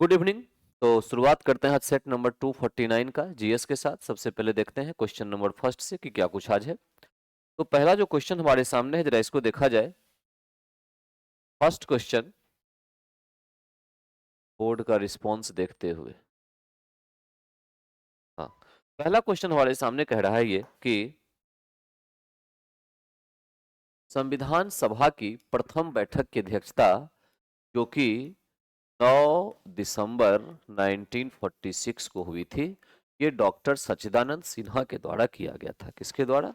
Good evening. तो शुरुआत करते हैं आज सेट नंबर 249 का जीएस के साथ। सबसे पहले देखते हैं क्वेश्चन नंबर फर्स्ट से कि क्या कुछ आज है। तो पहला जो क्वेश्चन हमारे सामने है, जरा इसको देखा जाए। फर्स्ट क्वेश्चन बोर्ड का रिस्पॉन्स देखते हुए, हाँ, पहला क्वेश्चन हमारे सामने कह रहा है ये कि संविधान सभा की प्रथम बैठक की अध्यक्षता, जो कि 9 दिसंबर 1946 को हुई थी, ये डॉक्टर सच्चिदानंद सिन्हा के द्वारा किया गया था। किसके द्वारा?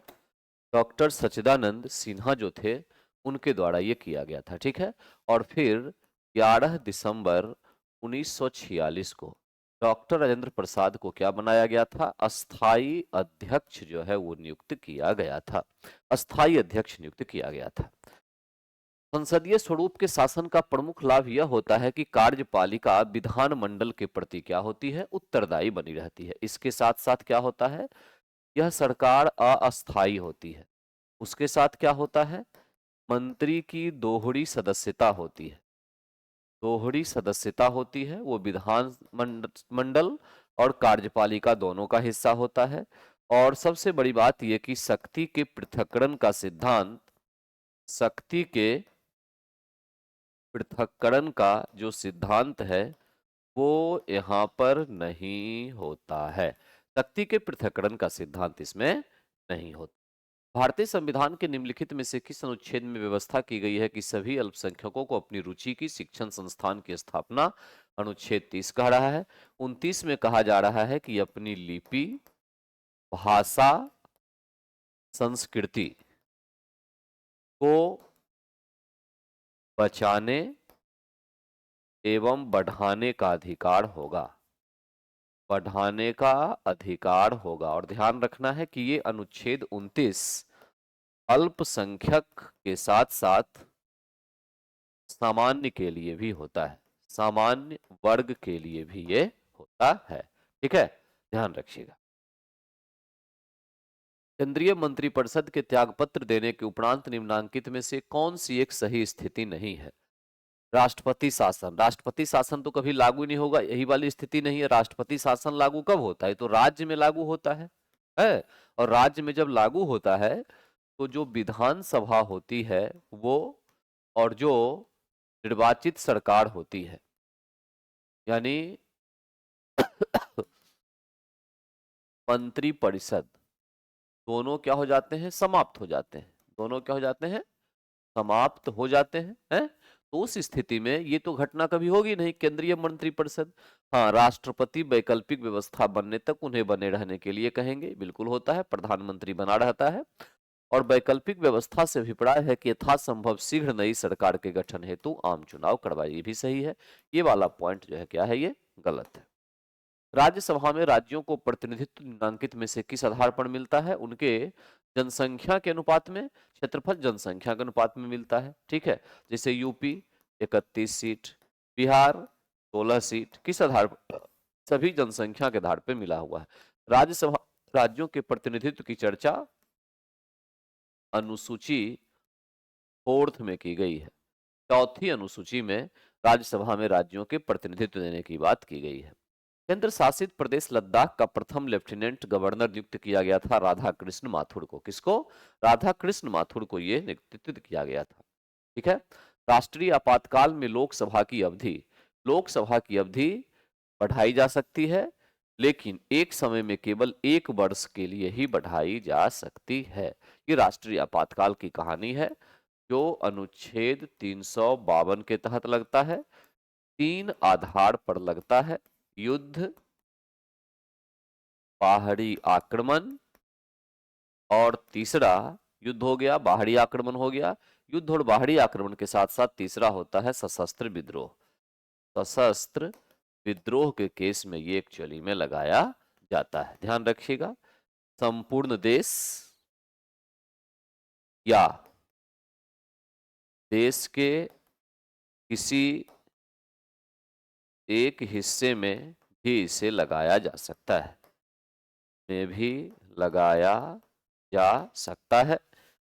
डॉक्टर सच्चिदानंद सिन्हा जो थे, उनके द्वारा ये किया गया था। ठीक है। और फिर 11 दिसंबर 1946 को डॉक्टर राजेंद्र प्रसाद को क्या बनाया गया था? अस्थाई अध्यक्ष जो है वो नियुक्त किया गया था। अस्थाई अध्यक्ष नियुक्त किया गया था। संसदीय स्वरूप के शासन का प्रमुख लाभ यह होता है कि कार्यपालिका विधानमंडल के प्रति क्या होती है? उत्तरदायी बनी रहती है। इसके साथ साथ क्या होता है? यह सरकार अस्थायी होती है। उसके साथ क्या होता है? मंत्री की दोहरी सदस्यता होती है। दोहरी सदस्यता होती है, वो विधान मंडल और कार्यपालिका दोनों का हिस्सा होता है। और सबसे बड़ी बात यह कि शक्ति के पृथक्करण का सिद्धांत, शक्ति के पृथक्करण का जो सिद्धांत है वो यहाँ पर नहीं होता है। शक्ति के पृथक्करण का सिद्धांत इसमें नहीं होता। भारतीय संविधान के निम्नलिखित में से किस अनुच्छेद में व्यवस्था की गई है कि सभी अल्पसंख्यकों को अपनी रुचि की शिक्षण संस्थान की स्थापना? अनुच्छेद 30 कह रहा है। 29 में कहा जा रहा है कि अपनी लिपि, भाषा, संस्कृति को बचाने एवं बढ़ाने का अधिकार होगा। बढ़ाने का अधिकार होगा। और ध्यान रखना है कि ये अनुच्छेद 29 अल्पसंख्यक के साथ साथ सामान्य के लिए भी होता है। सामान्य वर्ग के लिए भी ये होता है। ठीक है, ध्यान रखिएगा। केंद्रीय मंत्रिपरिषद के त्यागपत्र देने के उपरांत निम्नांकित में से कौन सी एक सही स्थिति नहीं है? राष्ट्रपति शासन। राष्ट्रपति शासन तो कभी लागू नहीं होगा, यही वाली स्थिति नहीं है। राष्ट्रपति शासन लागू कब होता है? तो राज्य में लागू होता है। और राज्य में जब लागू होता है तो जो विधानसभा होती है वो, और जो निर्वाचित सरकार होती है, यानी मंत्री परिषद, दोनों क्या हो जाते हैं? समाप्त हो जाते हैं। दोनों क्या हो जाते हैं? समाप्त हो जाते हैं। तो उस स्थिति में ये तो घटना कभी होगी नहीं, केंद्रीय मंत्रिपरिषद। हाँ, राष्ट्रपति वैकल्पिक व्यवस्था बनने तक उन्हें बने रहने के लिए कहेंगे, बिल्कुल होता है। प्रधानमंत्री बना रहता है। और वैकल्पिक व्यवस्था से अभिप्राय है कि यथासंभव शीघ्र नई सरकार के गठन हेतु आम चुनाव करवाए। ये भी सही है। ये वाला पॉइंट जो है क्या है? ये गलत है। राज्यसभा में राज्यों को प्रतिनिधित्व निम्नांकित में से किस आधार पर मिलता है? उनके जनसंख्या के अनुपात में, क्षेत्रफल जनसंख्या के अनुपात में मिलता है। ठीक है। जैसे यूपी 31 सीट, बिहार 16 सीट, किस आधार पर? सभी जनसंख्या के आधार पर मिला हुआ है। राज्यसभा राज्यों के प्रतिनिधित्व की चर्चा अनुसूची 4 में की गई है। चौथी अनुसूची में राज्यसभा में राज्यों के प्रतिनिधित्व देने की बात की गई है। केंद्र शासित प्रदेश लद्दाख का प्रथम लेफ्टिनेंट गवर्नर नियुक्त किया गया था राधा कृष्ण माथुर को। किसको? राधा कृष्ण माथुर को ये नियुक्त किया गया था। ठीक है। राष्ट्रीय आपातकाल में लोकसभा की अवधि बढ़ाई जा सकती है, लेकिन एक समय में केवल 1 वर्ष के लिए ही बढ़ाई जा सकती है। ये राष्ट्रीय आपातकाल की कहानी है, जो अनुच्छेद 352 के तहत लगता है। 3 आधार पर लगता है: युद्ध, बाहरी आक्रमण, और तीसरा युद्ध हो गया, बाहरी आक्रमण हो गया। युद्ध और बाहरी आक्रमण के साथ साथ तीसरा होता है सशस्त्र विद्रोह। सशस्त्र विद्रोह के केस में ये एक्चुअली में लगाया जाता है। ध्यान रखिएगा। संपूर्ण देश या देश के किसी एक हिस्से में भी इसे लगाया जा सकता है, में भी लगाया जा सकता है।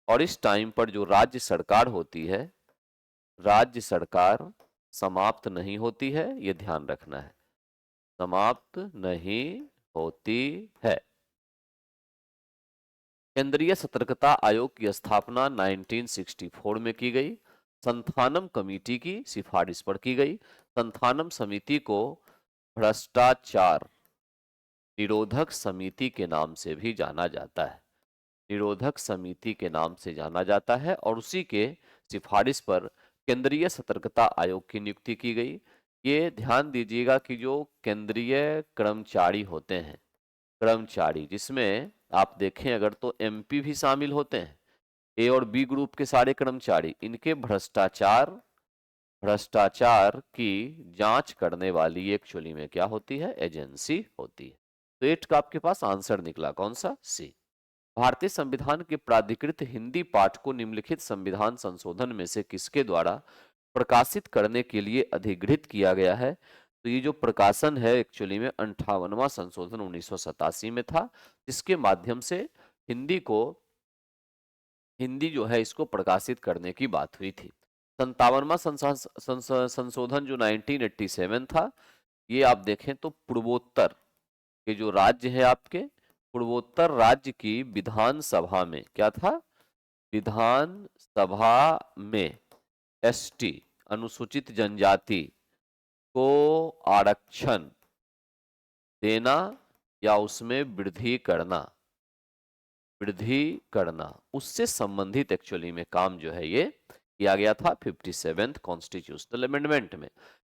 और इस टाइम पर जो राज्य सरकार होती है, राज्य सरकार समाप्त नहीं होती है, ये ध्यान रखना है, समाप्त नहीं होती है। केंद्रीय सतर्कता आयोग की स्थापना 1964 में की गई। संथानम कमेटी की सिफारिश पर की गई। संथानम समिति को भ्रष्टाचार निरोधक समिति के नाम से भी जाना जाता है, निरोधक समिति के नाम से जाना जाता है, और उसी के सिफारिश पर केंद्रीय सतर्कता आयोग की नियुक्ति की गई। ये ध्यान दीजिएगा कि जो केंद्रीय कर्मचारी होते हैं, कर्मचारी जिसमें आप देखें अगर तो एमपी भी शामिल होते हैं, ए और बी ग्रुप के सारे कर्मचारी, इनके भ्रष्टाचार की जांच करने वाली एक्चुअली में क्या होती है, एजेंसी होती है। तो 8 का आपके पास आंसर निकला कौन सा, सी। भारतीय संविधान के प्राधिकृत हिंदी पाठ को निम्नलिखित संविधान संशोधन में से किसके द्वारा प्रकाशित करने के लिए अधिगृहित किया गया है। तो ये जो प्रकाशन है एक्चुअली में 58वां संशोधन 1987 में था, जिसके माध्यम से हिंदी जो है इसको प्रकाशित करने की बात हुई थी। 57वां संशोधन जो 1987 था, ये आप देखें तो पूर्वोत्तर के जो राज्य है आपके, पूर्वोत्तर राज्य की विधानसभा में क्या था, विधानसभा में एसटी अनुसूचित जनजाति को आरक्षण देना या उसमें वृद्धि करना, उससे संबंधित एक्चुअली में काम जो है ये किया गया था 57th कॉन्स्टिट्यूशनल अमेंडमेंट में।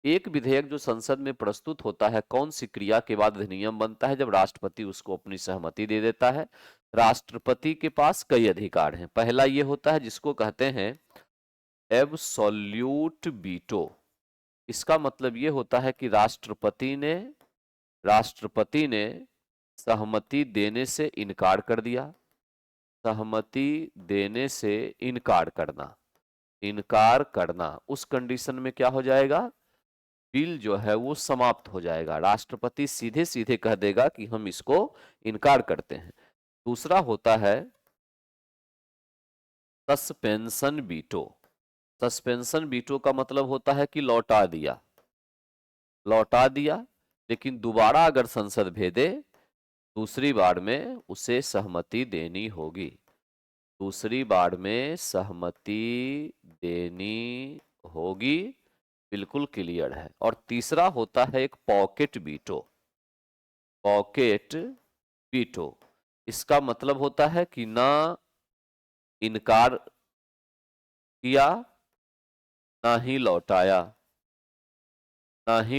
एक विधेयक जो संसद में प्रस्तुत होता है कौन सी क्रिया के बाद अधिनियम बनता है, जब राष्ट्रपति उसको अपनी सहमति दे देता है। राष्ट्रपति के पास कई अधिकार हैं। पहला ये होता है जिसको कहते हैं एब्सोल्यूट वीटो। इसका मतलब ये होता है कि राष्ट्रपति ने सहमति देने से इनकार कर दिया, सहमति देने से इनकार करना, उस कंडीशन में क्या हो जाएगा, बिल जो है वो समाप्त हो जाएगा। राष्ट्रपति सीधे सीधे कह देगा कि हम इसको इनकार करते हैं। दूसरा होता है सस्पेंशन वीटो। सस्पेंशन वीटो का मतलब होता है कि लौटा दिया, लेकिन दोबारा अगर संसद भेजे दूसरी बार में उसे सहमति देनी होगी, दूसरी बार में सहमति देनी होगी, बिल्कुल क्लियर है। और तीसरा होता है एक पॉकेट वीटो। इसका मतलब होता है कि ना इनकार किया ना ही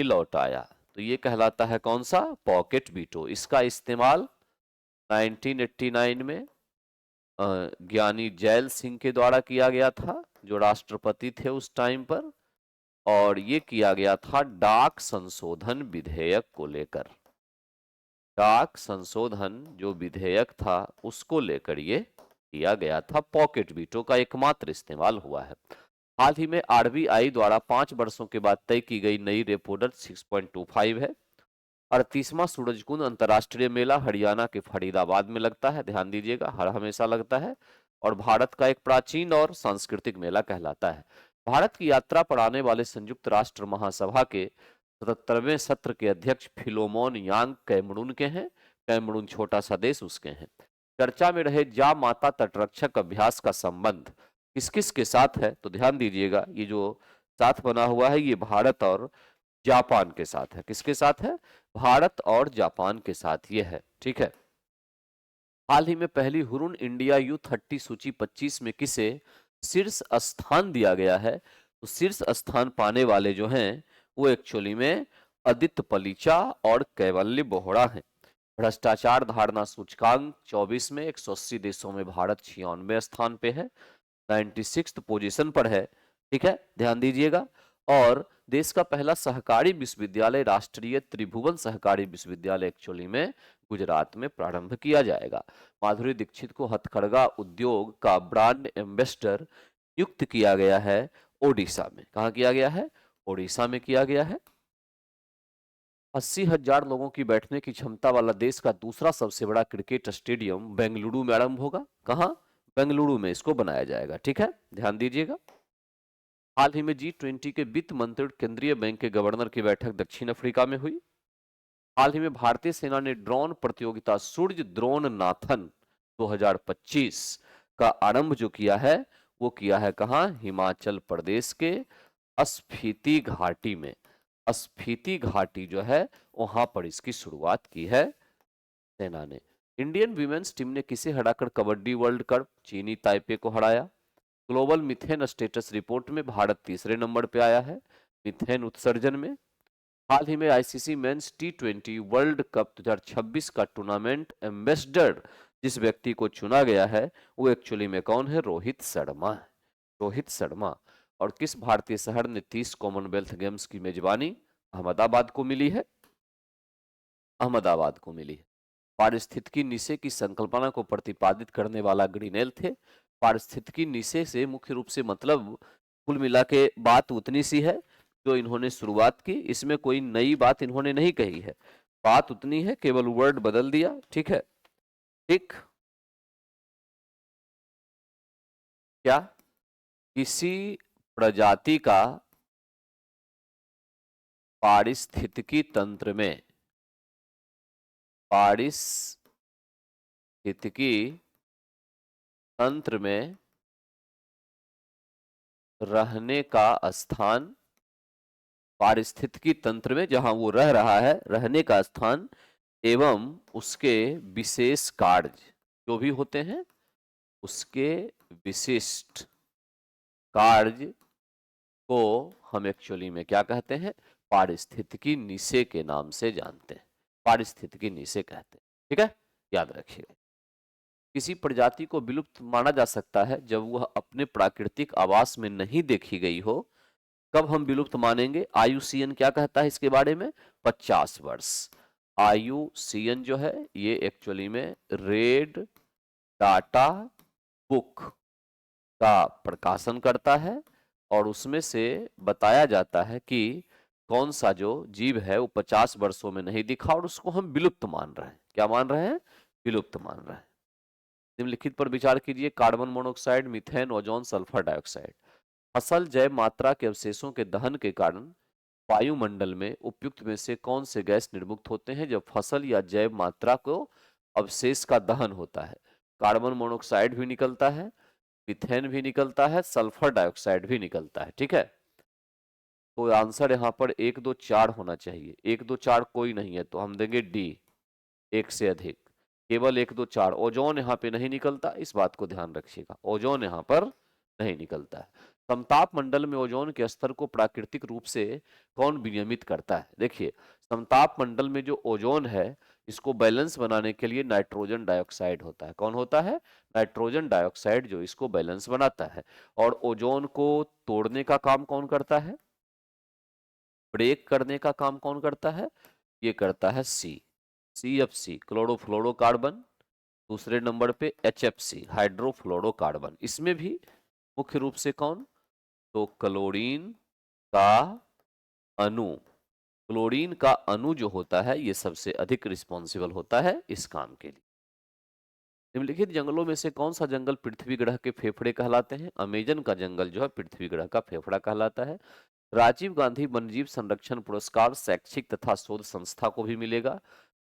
लौटाया, तो ये कहलाता है कौन सा, पॉकेट वीटो। इसका इस्तेमाल 1989 में ज्ञानी जैल सिंह के द्वारा किया गया था, जो राष्ट्रपति थे उस टाइम पर, और ये किया गया था डाक संशोधन विधेयक को लेकर। डाक संशोधन जो विधेयक था उसको लेकर ये किया गया था। पॉकेट वीटो का एकमात्र इस्तेमाल हुआ है। हाल ही में आरबीआई द्वारा 5 वर्षों के बाद तय की गई नई रेपो दर 6.25 है। 38वां सूरजकुंड अंतर्राष्ट्रीय मेला हरियाणा के फरीदाबाद में लगता है, ध्यान दीजिएगा, हर हमेशा लगता है, और भारत का एक प्राचीन और सांस्कृतिक मेला कहलाता है। भारत की यात्रा पर आने वाले संयुक्त राष्ट्र महासभा के 77वें सत्र के अध्यक्ष फिलोमोन यांग कैमरून के हैं। कैमरून छोटा सा देश उसके हैं। चर्चा में रहे जा माता तटरक्षक अभ्यास का संबंध किस किस के साथ है, तो ध्यान दीजिएगा ये जो साथ बना हुआ है ये भारत और जापान के साथ है। किसके साथ है, भारत और जापान के साथ ये है, ठीक है। हाल ही में पहली हुरुन इंडिया U30 सूची 25 में किसे शीर्ष स्थान दिया गया है, तो शीर्ष स्थान पाने वाले जो हैं वो एक्चुअली में आदित्य पलीचा और कैवल्य बोहरा हैं। भ्रष्टाचार धारणा सूचकांक 24 में 180 देशों में भारत 96वें स्थान पे है, 96th पोजीशन पर है, ठीक है, ध्यान दीजिएगा। और देश का पहला सहकारी विश्वविद्यालय राष्ट्रीय त्रिभुवन सहकारी विश्वविद्यालय एक्चुअली में गुजरात में प्रारंभ किया जाएगा। माधुरी दीक्षित को हथकरघा उद्योग का ब्रांड एम्बेसडर नियुक्त किया गया है ओडिशा में। कहाँ किया गया है, ओडिशा में किया गया है। 80,000 लोगों की बैठने की क्षमता वाला देश का दूसरा सबसे बड़ा क्रिकेट स्टेडियम बेंगलुरु में आरंभ होगा। कहाँ, बेंगलुरु में इसको बनाया जाएगा, ठीक है, ध्यान दीजिएगा। हाल ही में G20 के वित्त मंत्री केंद्रीय बैंक के गवर्नर की बैठक दक्षिण अफ्रीका में हुई। हाल ही में भारतीय सेना ने ड्रोन प्रतियोगिता सूर्य द्रोण नाथन 2025 का आरंभ जो किया है वो किया है कहाँ? हिमाचल प्रदेश के स्पीति घाटी में। स्पीति घाटी जो है वहां पर इसकी शुरुआत की है सेना ने। इंडियन वीमेन्स टीम ने किसे हराकर कबड्डी वर्ल्ड कप चीनी ताइपे को हराया। ग्लोबल मिथेन स्टेटस रिपोर्ट में भारत तीसरे नंबर पे आया है मिथेन उत्सर्जन में। हाल ही में ICC men's T20 world cup 2026 का टूर्नामेंट एम्बेसडर जिस व्यक्ति को चुना गया है वो एक्चुअली में कौन है? रोहित शर्मा है। रोहित शर्मा। और किस भारतीय शहर ने 30 कॉमनवेल्थ गेम्स की मेजबानी अहमदाबाद को मिली है? अहमदाबाद को मिली है। पारिस्थितिकी नीचे की संकल्पना को प्रतिपादित करने वाला ग्रीनेल थे। पारिस्थितिकी नीचे से मुख्य रूप से मतलब कुल मिला के बात उतनी सी है जो इन्होंने शुरुआत की, इसमें कोई नई बात इन्होंने नहीं कही है, बात उतनी है, केवल वर्ड बदल दिया। ठीक है, ठीक। क्या किसी प्रजाति का पारिस्थितिकी तंत्र में रहने का स्थान, पारिस्थितिकी तंत्र में जहां वो रह रहा है रहने का स्थान एवं उसके विशेष कार्य जो भी होते हैं उसके विशिष्ट कार्य को हम एक्चुअली में क्या कहते हैं? पारिस्थितिकी नीचे के नाम से जानते हैं, पारिस्थितिकी नीचे कहते हैं। ठीक है, याद रखिएगा। किसी प्रजाति को विलुप्त माना जा सकता है जब वह अपने प्राकृतिक आवास में नहीं देखी गई हो। कब हम विलुप्त मानेंगे? IUCN क्या कहता है इसके बारे में? 50 वर्ष। IUCN जो है ये एक्चुअली में रेड डाटा बुक का प्रकाशन करता है और उसमें से बताया जाता है कि कौन सा जो जीव है वो 50 वर्षों में नहीं दिखा और उसको हम विलुप्त मान रहे हैं। क्या मान रहे हैं? विलुप्त मान रहे हैं। निम्नलिखित पर विचार कीजिए। Carbon monoxide, methane, ozone, sulphur dioxide. फसल जैव मात्रा के अवशेषों के दहन के कारण वायुमंडल में उपयुक्त में से कौन से गैस निर्मुक्त होते हैं जब फसल या जैव मात्रा को अवशेष का दहन होता है? कार्बन मोनोऑक्साइड भी निकलता है, मीथेन भी निकलता है, सल्फर डाइऑक्साइड भी निकलता है। ठीक है, तो आंसर यहाँ पर 1 2 4 होना चाहिए। 1 2 4 कोई नहीं है तो हम देंगे डी, एक से अधिक। केवल 1 2 4। ओजोन यहाँ पे नहीं निकलता, इस बात को ध्यान रखिएगा, ओजोन यहाँ पर नहीं निकलता है। समताप मंडल में ओजोन के स्तर को प्राकृतिक रूप से कौन विनियमित करता है? देखिए, समताप मंडल में जो ओजोन है इसको बैलेंस बनाने के लिए नाइट्रोजन डाइऑक्साइड होता है। कौन होता है? नाइट्रोजन डाइऑक्साइड जो इसको बैलेंस बनाता है। और ओजोन को तोड़ने का काम कौन करता है? ब्रेक करने का काम कौन करता है? ये करता है CFC, क्लोरोफ्लोरोकार्बन। दूसरे नंबर पे HFC, हाइड्रोफ्लोरोकार्बन। इसमें भी मुख्य रूप से कौन? तो क्लोरीन का अणु, क्लोरीन का अणु जो होता है ये सबसे अधिक रिस्पॉन्सिबल होता है इस काम के लिए। निम्नलिखित जंगलों में से कौन सा जंगल पृथ्वी ग्रह के फेफड़े कहलाते हैं? अमेजन का जंगल जो है पृथ्वी ग्रह का फेफड़ा कहलाता है। राजीव गांधी वन्यजीव संरक्षण पुरस्कार शैक्षिक तथा शोध संस्था को भी मिलेगा,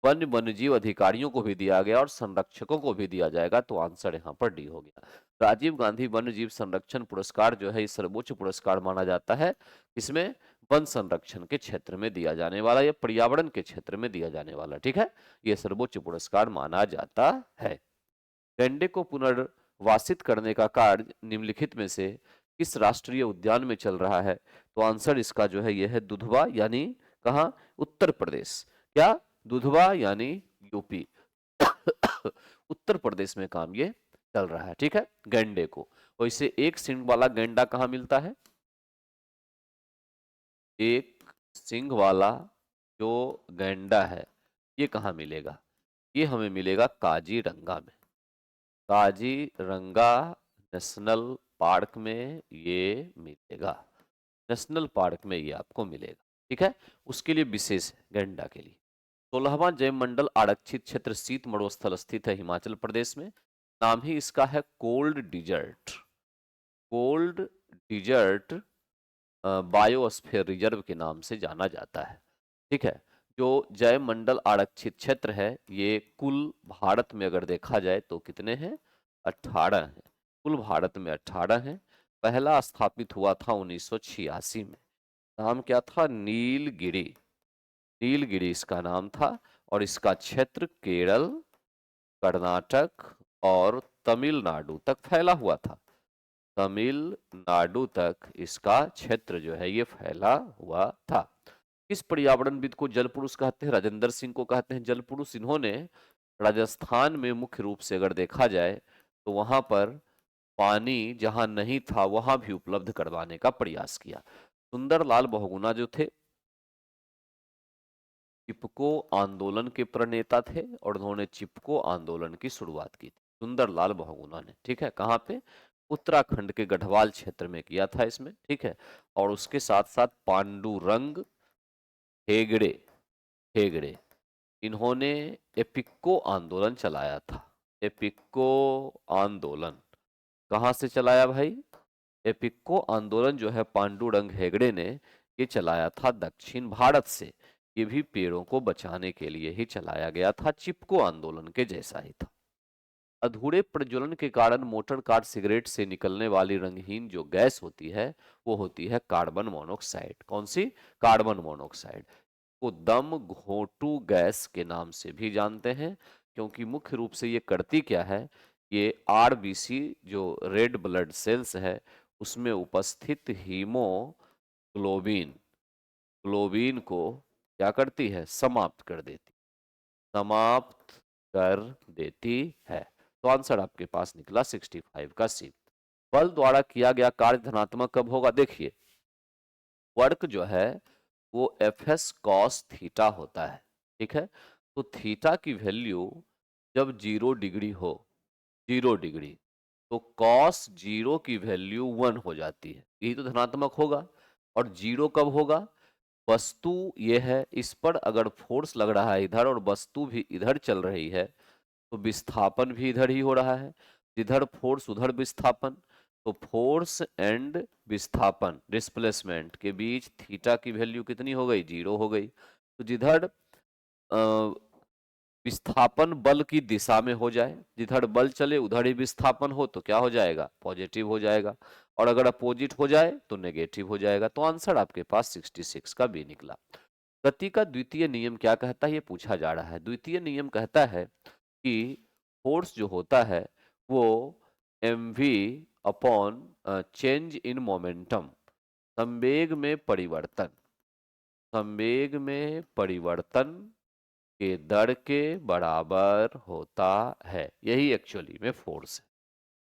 वन्यजीव अधिकारियों को भी दिया गया और संरक्षकों को भी दिया जाएगा, तो आंसर यहाँ पर डी हो गया। राजीव गांधी वन्यजीव संरक्षण पुरस्कार जो है सर्वोच्च पुरस्कार माना जाता है। इसमें वन संरक्षण के क्षेत्र में दिया जाने वाला या पर्यावरण के क्षेत्र में दिया जाने वाला, ठीक है, यह सर्वोच्च पुरस्कार माना जाता है। गैंडे को पुनर्वासित करने का कार्य निम्नलिखित में से किस राष्ट्रीय उद्यान में चल रहा है? तो आंसर इसका जो है यह है दुधवा, यानी कहाँ? उत्तर प्रदेश। क्या? दुधवा यानी यूपी। उत्तर प्रदेश में काम ये चल रहा है। ठीक है, गैंडे को। वैसे एक सींग वाला गैंडा कहाँ मिलता है? एक सींग वाला जो गैंडा है ये कहाँ मिलेगा? ये हमें मिलेगा काजीरंगा में। काजीरंगा नेशनल पार्क में ये मिलेगा, नेशनल पार्क में ये आपको मिलेगा। ठीक है, उसके लिए विशेष है गैंडा के लिए। 16वां जैव मंडल आरक्षित क्षेत्र शीत मरुस्थल स्थित है हिमाचल प्रदेश में। नाम ही इसका है cold desert. Cold desert biosphere reserve के नाम से जाना जाता है। ठीक है, जो जयमंडल आरक्षित क्षेत्र है ये कुल भारत में अगर देखा जाए तो कितने हैं, 18 हैं। कुल भारत में 18 हैं। पहला स्थापित हुआ था 1986 में। नाम क्या था, नीलगिरी। नीलगिरी इसका नाम था और इसका क्षेत्र केरल, कर्नाटक और तमिलनाडु तक फैला हुआ था। तमिलनाडु तक इसका क्षेत्र जो है ये फैला हुआ था। किस पर्यावरणविद को जल पुरुष कहते हैं? राजेंद्र सिंह को कहते हैं जल पुरुष। इन्होंने राजस्थान में मुख्य रूप से अगर देखा जाए तो वहां पर पानी जहां नहीं था वहां भी उपलब्ध करवाने का प्रयास किया। सुंदरलाल बहुगुणा जो थे चिपको आंदोलन के प्रणेता थे और उन्होंने चिपको आंदोलन की शुरुआत की थी, सुंदरलाल बहुगुणा ने। ठीक है, कहाँ पे? उत्तराखंड के गढ़वाल क्षेत्र में किया था इसमें। ठीक है, और उसके साथ साथ पांडुरंग हेगड़े, हेगड़े इन्होंने एपिक्को आंदोलन चलाया था। एपिक्को आंदोलन कहाँ से चलाया भाई? एपिक्को आंदोलन जो है पांडुरंग हेगड़े ने ये चलाया था दक्षिण भारत से। ये भी पेड़ों को बचाने के लिए ही चलाया गया था, चिपको आंदोलन के जैसा ही था। अधूरे प्रज्वलन के कारण मोटर कार सिगरेट से निकलने वाली रंगहीन जो गैस होती है वो होती है कार्बन मोनोऑक्साइड। कौन सी? कार्बन मोनोऑक्साइड को दम घोंटू गैस के नाम से भी जानते हैं, क्योंकि मुख्य रूप से ये करती क्या है, ये आरबीसी जो रेड ब्लड सेल्स है उसमें उपस्थित हीमोग्लोबिन, ग्लोबिन को क्या करती है? समाप्त कर देती, समाप्त कर देती है। तो आंसर आपके पास निकला 65 का सी। बल द्वारा किया गया कार्य धनात्मक कब होगा? देखिए, वर्क जो है वो एफ एस कॉस थीटा होता है। ठीक है, तो थीटा की वैल्यू जब 0 डिग्री हो, 0 डिग्री, तो कॉस 0 की वैल्यू 1 हो जाती है, यही तो धनात्मक होगा। और 0 कब होगा? वस्तु ये है, इस पर अगर फोर्स लग रहा है इधर और वस्तु भी इधर चल रही है तो विस्थापन भी इधर ही हो रहा है, जिधर फोर्स उधर विस्थापन। तो फोर्स एंड विस्थापन डिस्प्लेसमेंट के बीच थीटा की वैल्यू कितनी हो गई? 0 हो गई। तो जिधर विस्थापन बल की दिशा में हो जाए, जिधर बल चले उधर ही विस्थापन हो तो क्या हो जाएगा? पॉजिटिव हो जाएगा। और अगर अपोजिट हो जाए तो नेगेटिव हो जाएगा। तो आंसर आपके पास 66 का बी निकला। गति का द्वितीय नियम क्या कहता है, ये पूछा जा रहा है। द्वितीय नियम कहता है कि फोर्स जो होता है वो mv upon change in momentum, संवेग में परिवर्तन, संवेग में परिवर्तन के दर के बराबर होता है। यही एक्चुअली में फोर्स है।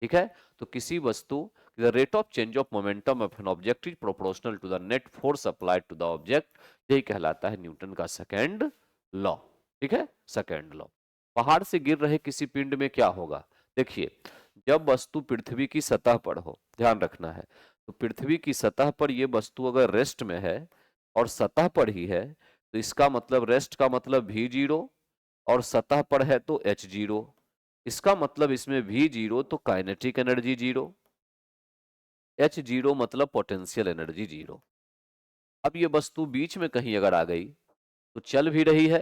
ठीक है, तो किसी वस्तु the rate of change of momentum of an object is proportional to the net force applied to the object, यही कहलाता है न्यूटन का सेकेंड लॉ। ठीक है, सेकेंड लॉ। पहाड़ से गिर रहे किसी पिंड में क्या होगा? देखिए, जब वस्तु पृथ्वी की सतह पर हो, ध्यान रखना है, तो पृथ्वी की सतह पर यह वस्तु अगर रेस्ट में है और सतह पर ही है तो इसका मतलब रेस्ट का मतलब v0 और सतह पर है तो h0। इसका मतलब इसमें v0 तो काइनेटिक एनर्जी 0, h0 मतलब पोटेंशियल एनर्जी 0। अब ये वस्तु बीच में कहीं अगर आ गई तो चल भी रही है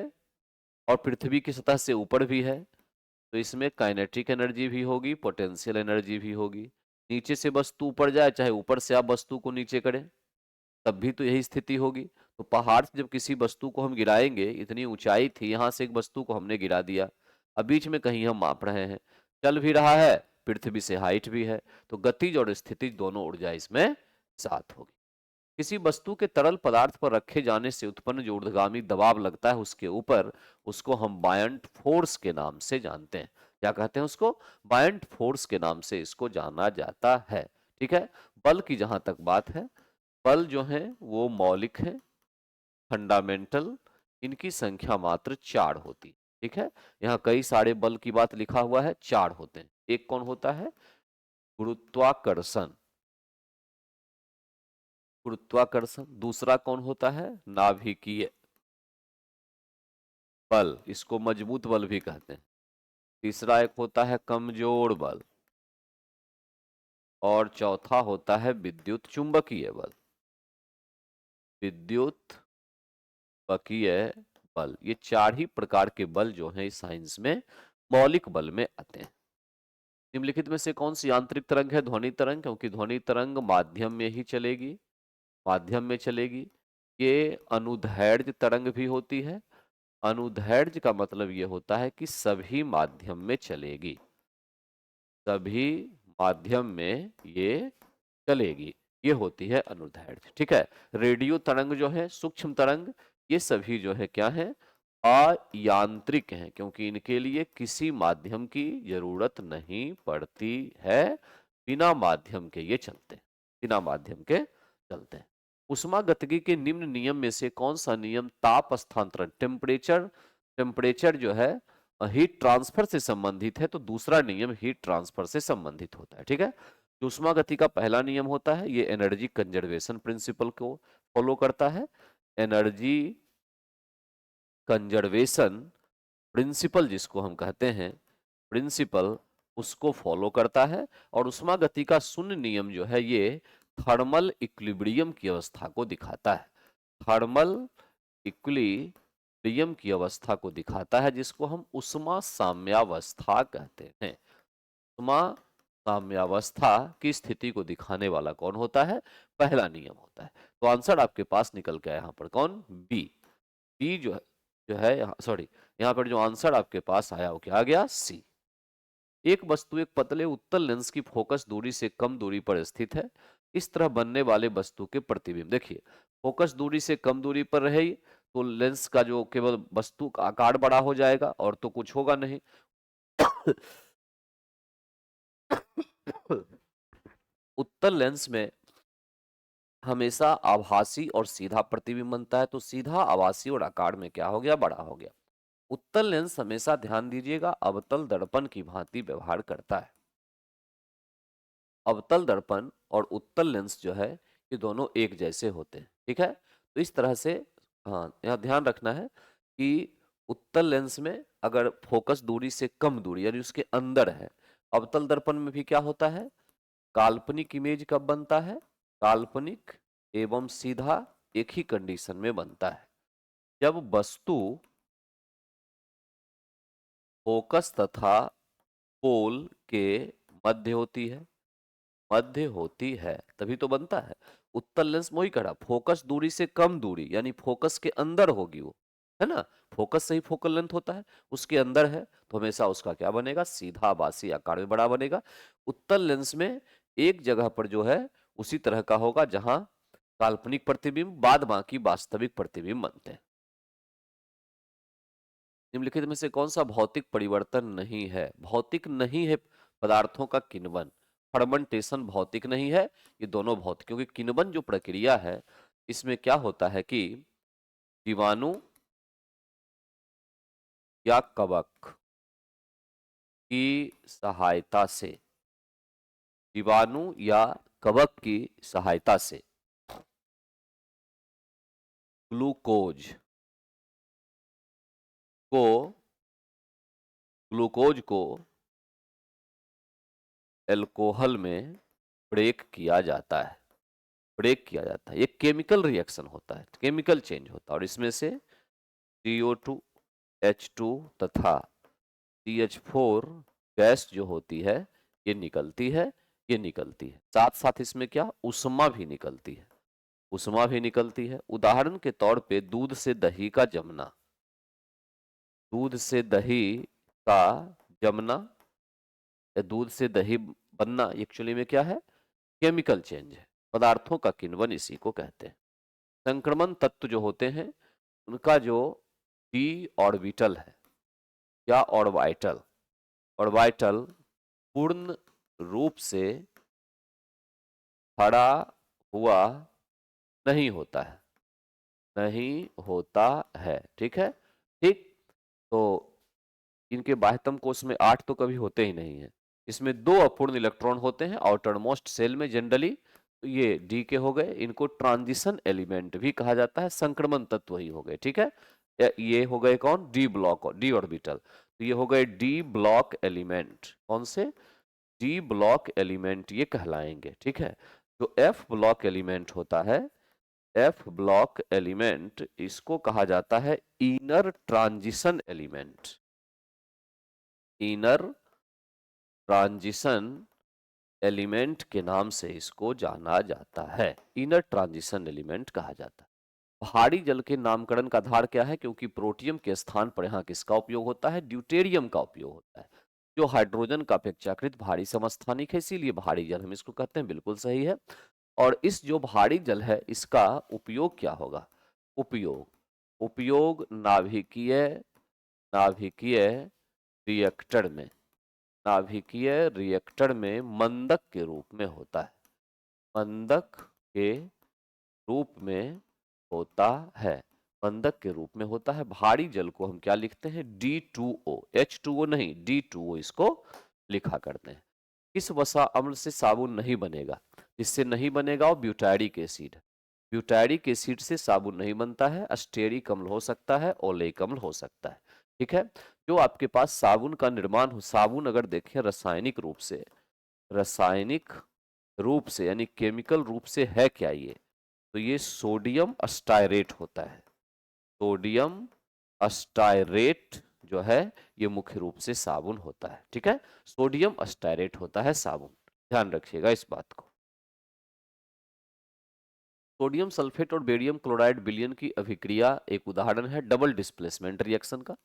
और पृथ्वी की सतह से ऊपर भी है, तो इसमें काइनेटिक एनर्जी भी होगी, पोटेंशियल एनर्जी भी होगी। नीचे से वस्तु ऊपर जाए चाहे ऊपर से आप वस्तु को नीचे करें तब भी तो यही स्थिति होगी। तो पहाड़ से जब किसी वस्तु को हम गिराएंगे, इतनी ऊंचाई थी, यहां से एक वस्तु को हमने गिरा दिया, अब बीच में कहीं हम माप रहे हैं, चल भी रहा है, पृथ्वी से हाइट भी है, तो गतिज और स्थितिज दोनों ऊर्जा इसमें साथ होगी। किसी वस्तु के तरल पदार्थ पर रखे जाने से उत्पन्न जो ऊर्ध्वगामी दबाव लगता है उसके ऊपर, उसको हम बायंट फोर्स के नाम से जानते हैं। क्या कहते हैं उसको? बायंट फोर्स के नाम से इसको जाना जाता है। ठीक है, बल की जहां तक बात है, बल जो है वो मौलिक है, फंडामेंटल, इनकी संख्या मात्र 4 होती है। ठीक है, यहाँ कई सारे बल की बात लिखा हुआ है, 4 होते हैं। एक कौन होता है? गुरुत्वाकर्षण, गुरुत्वाकर्षण। दूसरा कौन होता है? नाभिकीय बल, इसको मजबूत बल भी कहते हैं। तीसरा एक होता है कमजोर बल और चौथा होता है विद्युत चुंबकीय बल। विद्युत बकीय बल, ये 4 ही प्रकार के बल जो हैं इस साइंस में मौलिक बल में आते हैं। निम्नलिखित में से कौन सी यांत्रिक तरंग है? ध्वनि तरंग, क्योंकि ध्वनि तरंग माध्यम में ही चलेगी, माध्यम में चलेगी। ये अनुदैर्ध्य तरंग भी होती है। अनुदैर्ध्य का मतलब ये होता है कि सभी माध्यम में चलेगी, सभी माध्यम में ये चलेगी, ये होती है अनुदैर्ध्य। ठीक है। रेडियो तरंग जो है, सूक्ष्म तरंग, ये सभी जो है क्या है? अयांत्रिक हैं, क्योंकि इनके लिए किसी माध्यम की जरूरत नहीं पड़ती है, बिना माध्यम के ये चलते हैं, बिना माध्यम के चलते हैं। उष्मागतिकी के निम्न नियम में से कौन सा नियम ताप स्थानांतरण, टेम्परेचर जो है हीट ट्रांसफर से संबंधित है, तो दूसरा नियम हीट ट्रांसफर से संबंधित होता है। ठीक है। जो उष्मागति का पहला नियम होता है ये एनर्जी कंजर्वेशन प्रिंसिपल को फॉलो करता है। एनर्जी कंजर्वेशन प्रिंसिपल जिसको हम कहते हैं, प्रिंसिपल उसको फॉलो करता है। और उष्मागति का शून्य नियम जो है ये थर्मल इक्विलिब्रियम की अवस्था को दिखाता है। थर्मल इक्विलिब्रियम की अवस्था को दिखाता है, जिसको हम उष्मा साम्यावस्था कहते हैं। उष्मा साम्यावस्था की स्थिति को दिखाने वाला कौन होता है? पहला नियम होता है। तो आंसर आपके पास निकल के आया यहाँ पर कौन? बी। बी जो है यहाँ, सॉरी, यहाँ पर जो आंसर आपके पास आया वो क्या आ गया? सी। एक वस्तु एक पतले उत्तल लेंस की फोकस दूरी से कम दूरी पर स्थित है। इस तरह बनने वाले वस्तु के प्रतिबिंब, देखिए फोकस दूरी से कम दूरी पर रहे तो लेंस का जो केवल वस्तु का आकार बड़ा हो जाएगा और तो कुछ होगा नहीं। उत्तल लेंस में हमेशा आभासी और सीधा प्रतिबिंब बनता है, तो सीधा, आभासी और आकार में क्या हो गया? बड़ा हो गया। उत्तल लेंस हमेशा, ध्यान दीजिएगा, अवतल दर्पण की भांति व्यवहार करता है। अवतल दर्पण और उत्तल लेंस जो है ये दोनों एक जैसे होते हैं। ठीक है। तो इस तरह से, हाँ, यहाँ ध्यान रखना है कि उत्तल लेंस में अगर फोकस दूरी से कम दूरी यानी उसके अंदर है, अवतल दर्पण में भी क्या होता है? काल्पनिक इमेज कब बनता है? काल्पनिक एवं सीधा एक ही कंडीशन में बनता है, जब वस्तु फोकस तथा पोल के मध्य होती है, मध्य होती है तभी तो बनता है। उत्तल लेंस में वही कह रहा, फोकस दूरी से कम दूरी यानी फोकस के अंदर होगी वो, है ना? फोकस से ही फोकल लेंथ होता है, उसके अंदर है तो हमेशा उसका क्या बनेगा? सीधा, आभासी आकार में बड़ा बनेगा। उत्तल लेंस में एक जगह पर जो है उसी तरह का होगा जहां काल्पनिक प्रतिबिंब बाद बाकी वास्तविक प्रतिबिंब बनते हैं। निम्नलिखित में से कौन सा भौतिक परिवर्तन नहीं है? भौतिक नहीं है पदार्थों का किण्वन, फर्मेंटेशन भौतिक नहीं है, ये दोनों भौतिक, क्योंकि किण्वन जो प्रक्रिया है इसमें क्या होता है कि जीवाणु या कवक की सहायता से, जीवाणु या कवक की सहायता से ग्लूकोज को ग्लूकोज को एल्कोहल में ब्रेक किया जाता है, ब्रेक किया जाता है। एक केमिकल रिएक्शन होता है, केमिकल चेंज होता है, और इसमें से CO2, H2 तथा CH4 गैस जो होती है ये निकलती है, ये निकलती है। साथ साथ इसमें क्या? उष्मा भी निकलती है, उष्मा भी निकलती है। उदाहरण के तौर पे दूध से दही का जमना, दूध से दही का जमना या दूध से दही बनना एक्चुअली में क्या है? केमिकल चेंज है, पदार्थों का किण्वन इसी को कहते हैं। संक्रमण तत्व जो होते हैं उनका जो डी ऑर्बिटल है या ऑर्बिटल, ऑर्बिटल पूर्ण रूप से खड़ा हुआ नहीं होता है, नहीं होता है। ठीक है। ठीक। तो इनके बाह्यतम कोश में 8 तो कभी होते ही नहीं है। इसमें 2 अपूर्ण इलेक्ट्रॉन होते हैं आउटरमोस्ट सेल में जनरली, तो ये डी के हो गए। इनको ट्रांजिशन एलिमेंट भी कहा जाता है, संक्रमण तत्व ही हो गए। ठीक है। ये हो गए कौन? डी ब्लॉक, डी ऑर्बिटल, तो ये हो गए डी ब्लॉक एलिमेंट। कौन से? डी ब्लॉक एलिमेंट ये कहलाएंगे। ठीक है। जो एफ ब्लॉक एलिमेंट होता है, एफ ब्लॉक एलिमेंट, इसको कहा जाता है inner transition element. Inner transition element के नाम से इसको जाना जाता है, इनर ट्रांजिशन एलिमेंट कहा जाता है। भारी जल के नामकरण का आधार क्या है? क्योंकि प्रोटियम के स्थान पर यहाँ किसका उपयोग होता है? ड्यूटेरियम का उपयोग होता है, जो हाइड्रोजन का अपेक्षाकृत भारी समस्थानिक है, इसीलिए भारी जल हम इसको कहते हैं। बिल्कुल सही है। और इस जो भारी जल है इसका उपयोग क्या होगा? उपयोग नाभिकीय नाभिकीय रिएक्टर में, नाभिकीय रिएक्टर में मंदक के रूप में होता है, मंदक के रूप में होता है, मंदक के रूप में होता है। भारी जल को हम क्या लिखते हैं? D2O, H2O नहीं, D2O इसको लिखा करते हैं। किस वसा अम्ल से साबुन नहीं बनेगा? जिससे नहीं बनेगा वो ब्यूटारिक एसिड है। ब्यूटारिक एसिड से साबुन नहीं बनता है। अस्टेरिक अम्ल हो सकता है, ओलेइक अम्ल हो सकता है। ठीक है। जो आपके पास साबुन का निर्माण हो, साबुन अगर देखें रासायनिक रूप से यानी केमिकल रूप से है क्या ये? तो ये सोडियम अस्टायरेट होता है। सोडियम अस्टायरेट जो है ये मुख्य रूप से साबुन होता है। ठीक है, सोडियम अस्टायरेट होता है साबुन, ध्यान रखिएगा इस बात को। सोडियम सल्फेट और बेरियम क्लोराइड विलयन की अभिक्रिया एक उदाहरण है डबल डिस्प्लेसमेंट रिएक्शन का।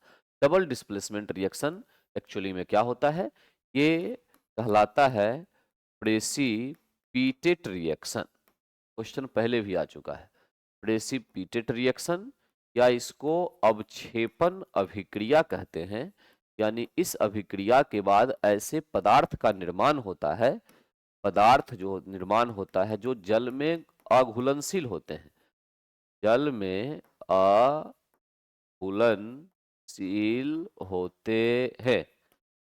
डबल डिस्प्लेसमेंट रिएक्शन एक्चुअली में क्या होता है? ये कहलाता है प्रेसिपिटेट रिएक्शन। क्वेश्चन पहले भी आ चुका है। प्रेसिपिटेट रिएक्शन या इसको अवक्षेपण अभिक्रिया कहते हैं, यानी इस अभिक्रिया के बाद ऐसे पदार्थ का निर्माण होता है, पदार्थ जो निर्माण होता है जो जल में अघुलनशील होते हैं, जल में अघुलनशील होते हैं,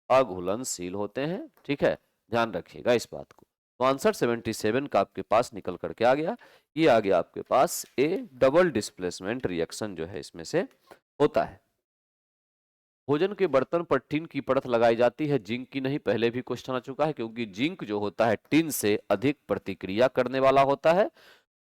अघुलनशील होते हैं। ठीक है, ध्यान रखिएगा इस बात को। तो आंसर 77 का आपके पास निकल करके आ गया। ये आ गया आपके पास ए डबल डिस्प्लेसमेंट रिएक्शन जो है इसमें से होता है। भोजन के बर्तन पर टिन की परत लगाई जाती है, जिंक की नहीं। पहले भी क्वेश्चन आ चुका है, क्योंकि जिंक जो होता है टिन से अधिक प्रतिक्रिया करने वाला होता है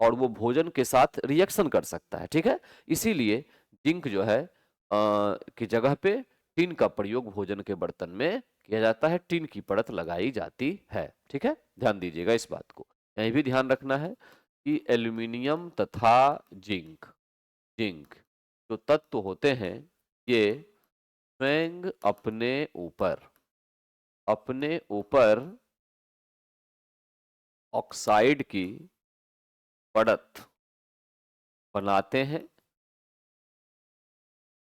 और वो भोजन के साथ रिएक्शन कर सकता है। ठीक है, इसीलिए जिंक जो है की जगह पे टिन का प्रयोग भोजन के बर्तन में किया जाता है, टिन की परत लगाई जाती है। ठीक है, ध्यान दीजिएगा इस बात को। यही भी ध्यान रखना है कि एल्यूमिनियम तथा जिंक जिंक जो तत्व होते हैं ये स्वयं अपने ऊपर ऑक्साइड की परत बनाते हैं,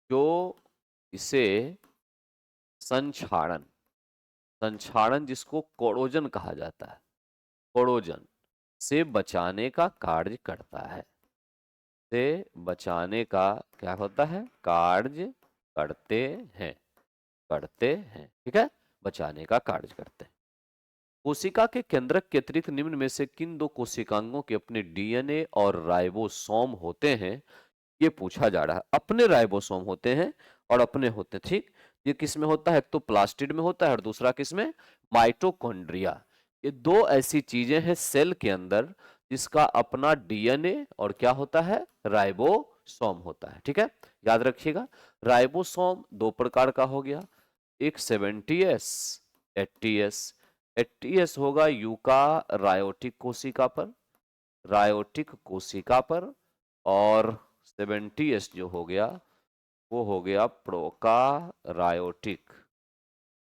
जो इसे संक्षारण जिसको कोरोजन कहा जाता है, कोरोजन से बचाने का कार्य करता है, से बचाने का क्या होता है? कार्य करते हैं। ठीक है, बचाने का कार्य करते हैं। कोशिका के केंद्रक के अतिरिक्त निम्न में से किन दो कोशिकांगों के अपने डीएनए और राइबोसोम होते हैं? ये पूछा जा रहा है। अपने राइबोसोम होते हैं और अपने होते हैं। ठीक, ये किस में होता है? एक तो प्लास्टिड में होता है और दूसरा किस में? माइटोकॉन्ड्रिया। ये दो ऐसी चीजें हैं सेल के अंदर जिसका अपना डीएनए और क्या होता है? राइबोसोम होता है। ठीक है, याद रखिएगा। राइबोसोम दो प्रकार का हो गया, एक 70s 80s। 80s होगा यूकारायोटिक कोशिका पर और 70s जो हो गया वो हो गया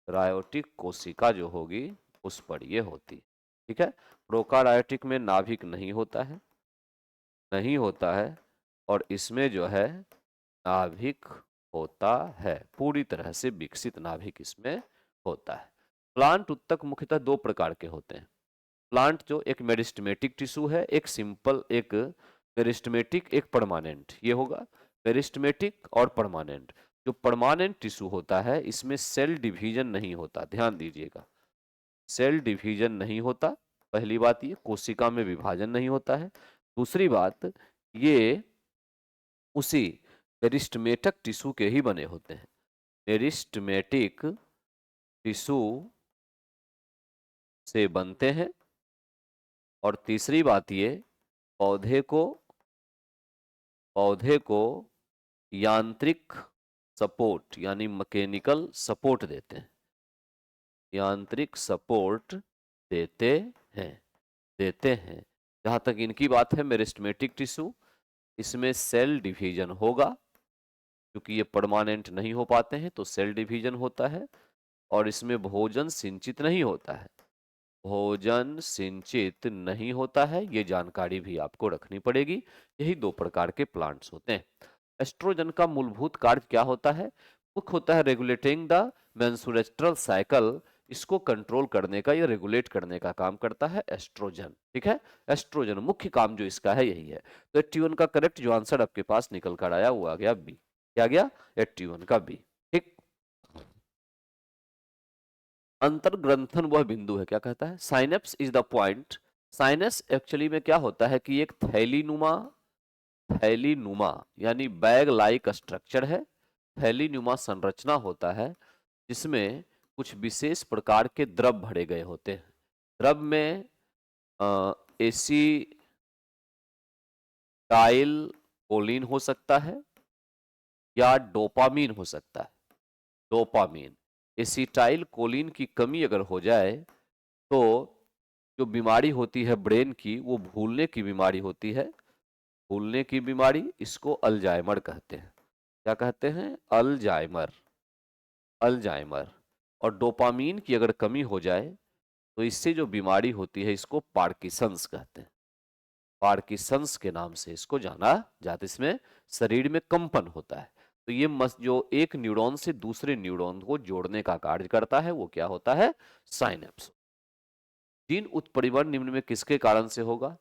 रायोटिक कोशिका जो होगी उस पर ये होती। ठीक है, प्रोकारायोटिक में नाभिक नहीं होता है और इसमें जो है नाभिक होता है, पूरी तरह से विकसित नाभिक इसमें होता है। प्लांट उत्तक मुख्यतः दो प्रकार के होते हैं। प्लांट जो एक मेरिस्टेमेटिक टिश्यू है, एक सिंपल, एक मेरिस्टेमेटिक, एक परमानेंट। ये होगा मेरिस्टेमेटिक और परमानेंट। जो परमानेंट टिश्यू होता है इसमें सेल डिवीजन नहीं होता, ध्यान दीजिएगा, सेल डिवीजन नहीं होता। पहली बात ये, कोशिका में विभाजन नहीं होता है। दूसरी बात ये उसी मेरिस्टेमेटिक टिश्यू के ही बने होते हैं, मेरिस्टेमेटिक टिश्यू से बनते हैं। और तीसरी बात ये, पौधे को पौधे को यांत्रिक सपोर्ट यानी मैकेनिकल सपोर्ट देते हैं, यांत्रिक सपोर्ट देते हैं देते हैं। जहां तक इनकी बात है मेरिस्टेमेटिक टिश्यू, इसमें सेल डिवीजन होगा, क्योंकि ये परमानेंट नहीं हो पाते हैं तो सेल डिवीजन होता है। और इसमें भोजन सिंचित नहीं होता है, भोजन सिंचित नहीं होता है, ये जानकारी भी आपको रखनी पड़ेगी। यही दो प्रकार के प्लांट्स होते हैं। एस्ट्रोजन का मूलभूत कार्य क्या होता है? मुख्य होता है रेगुलेटिंग द मेंस्ट्रुअल साइकिल, इसको कंट्रोल करने का या रेगुलेट करने का काम करता है एस्ट्रोजन। ठीक है, एस्ट्रोजन मुख्य काम जो इसका है यही है। तो 81 का करेक्ट जो आंसर आपके पास निकल कर आया वो आ गया बी। क्या गया? 81 का बी। ठीक, अंतर्ग्रंथन वह बिंदु है, क्या कहता है? Synapse is the point. Sinus actually में क्या होता है कि एक थैली नुमा यानी बैग लाइक स्ट्रक्चर है, थैली नुमा संरचना होता है जिसमें कुछ विशेष प्रकार के द्रव भरे गए होते हैं। द्रव में एसिटाइल कोलिन हो सकता है या डोपामीन हो सकता है। डोपामीन, एसिटाइल कोलिन की कमी अगर हो जाए तो जो बीमारी होती है ब्रेन की वो भूलने की बीमारी होती है, भूलने की बीमारी, इसको अल्जाइमर कहते हैं। क्या कहते हैं? Alzheimer, Alzheimer. और डोपामीन की अगर कमी हो जाए तो इससे जो बीमारी होती है इसको पार्किंसंस कहते हैं। पार्किंसंस के नाम से इसको जाना जाता है। इसमें शरीर में कंपन होता है, तो ये जो एक न्यूरॉन से दूसरे न्यूरॉन को जोड़ने का कार्य करता है वो क्या होता है? साइनेप्स। जीन उत्परिवर्तन निम्न में किसके कारण से होगा?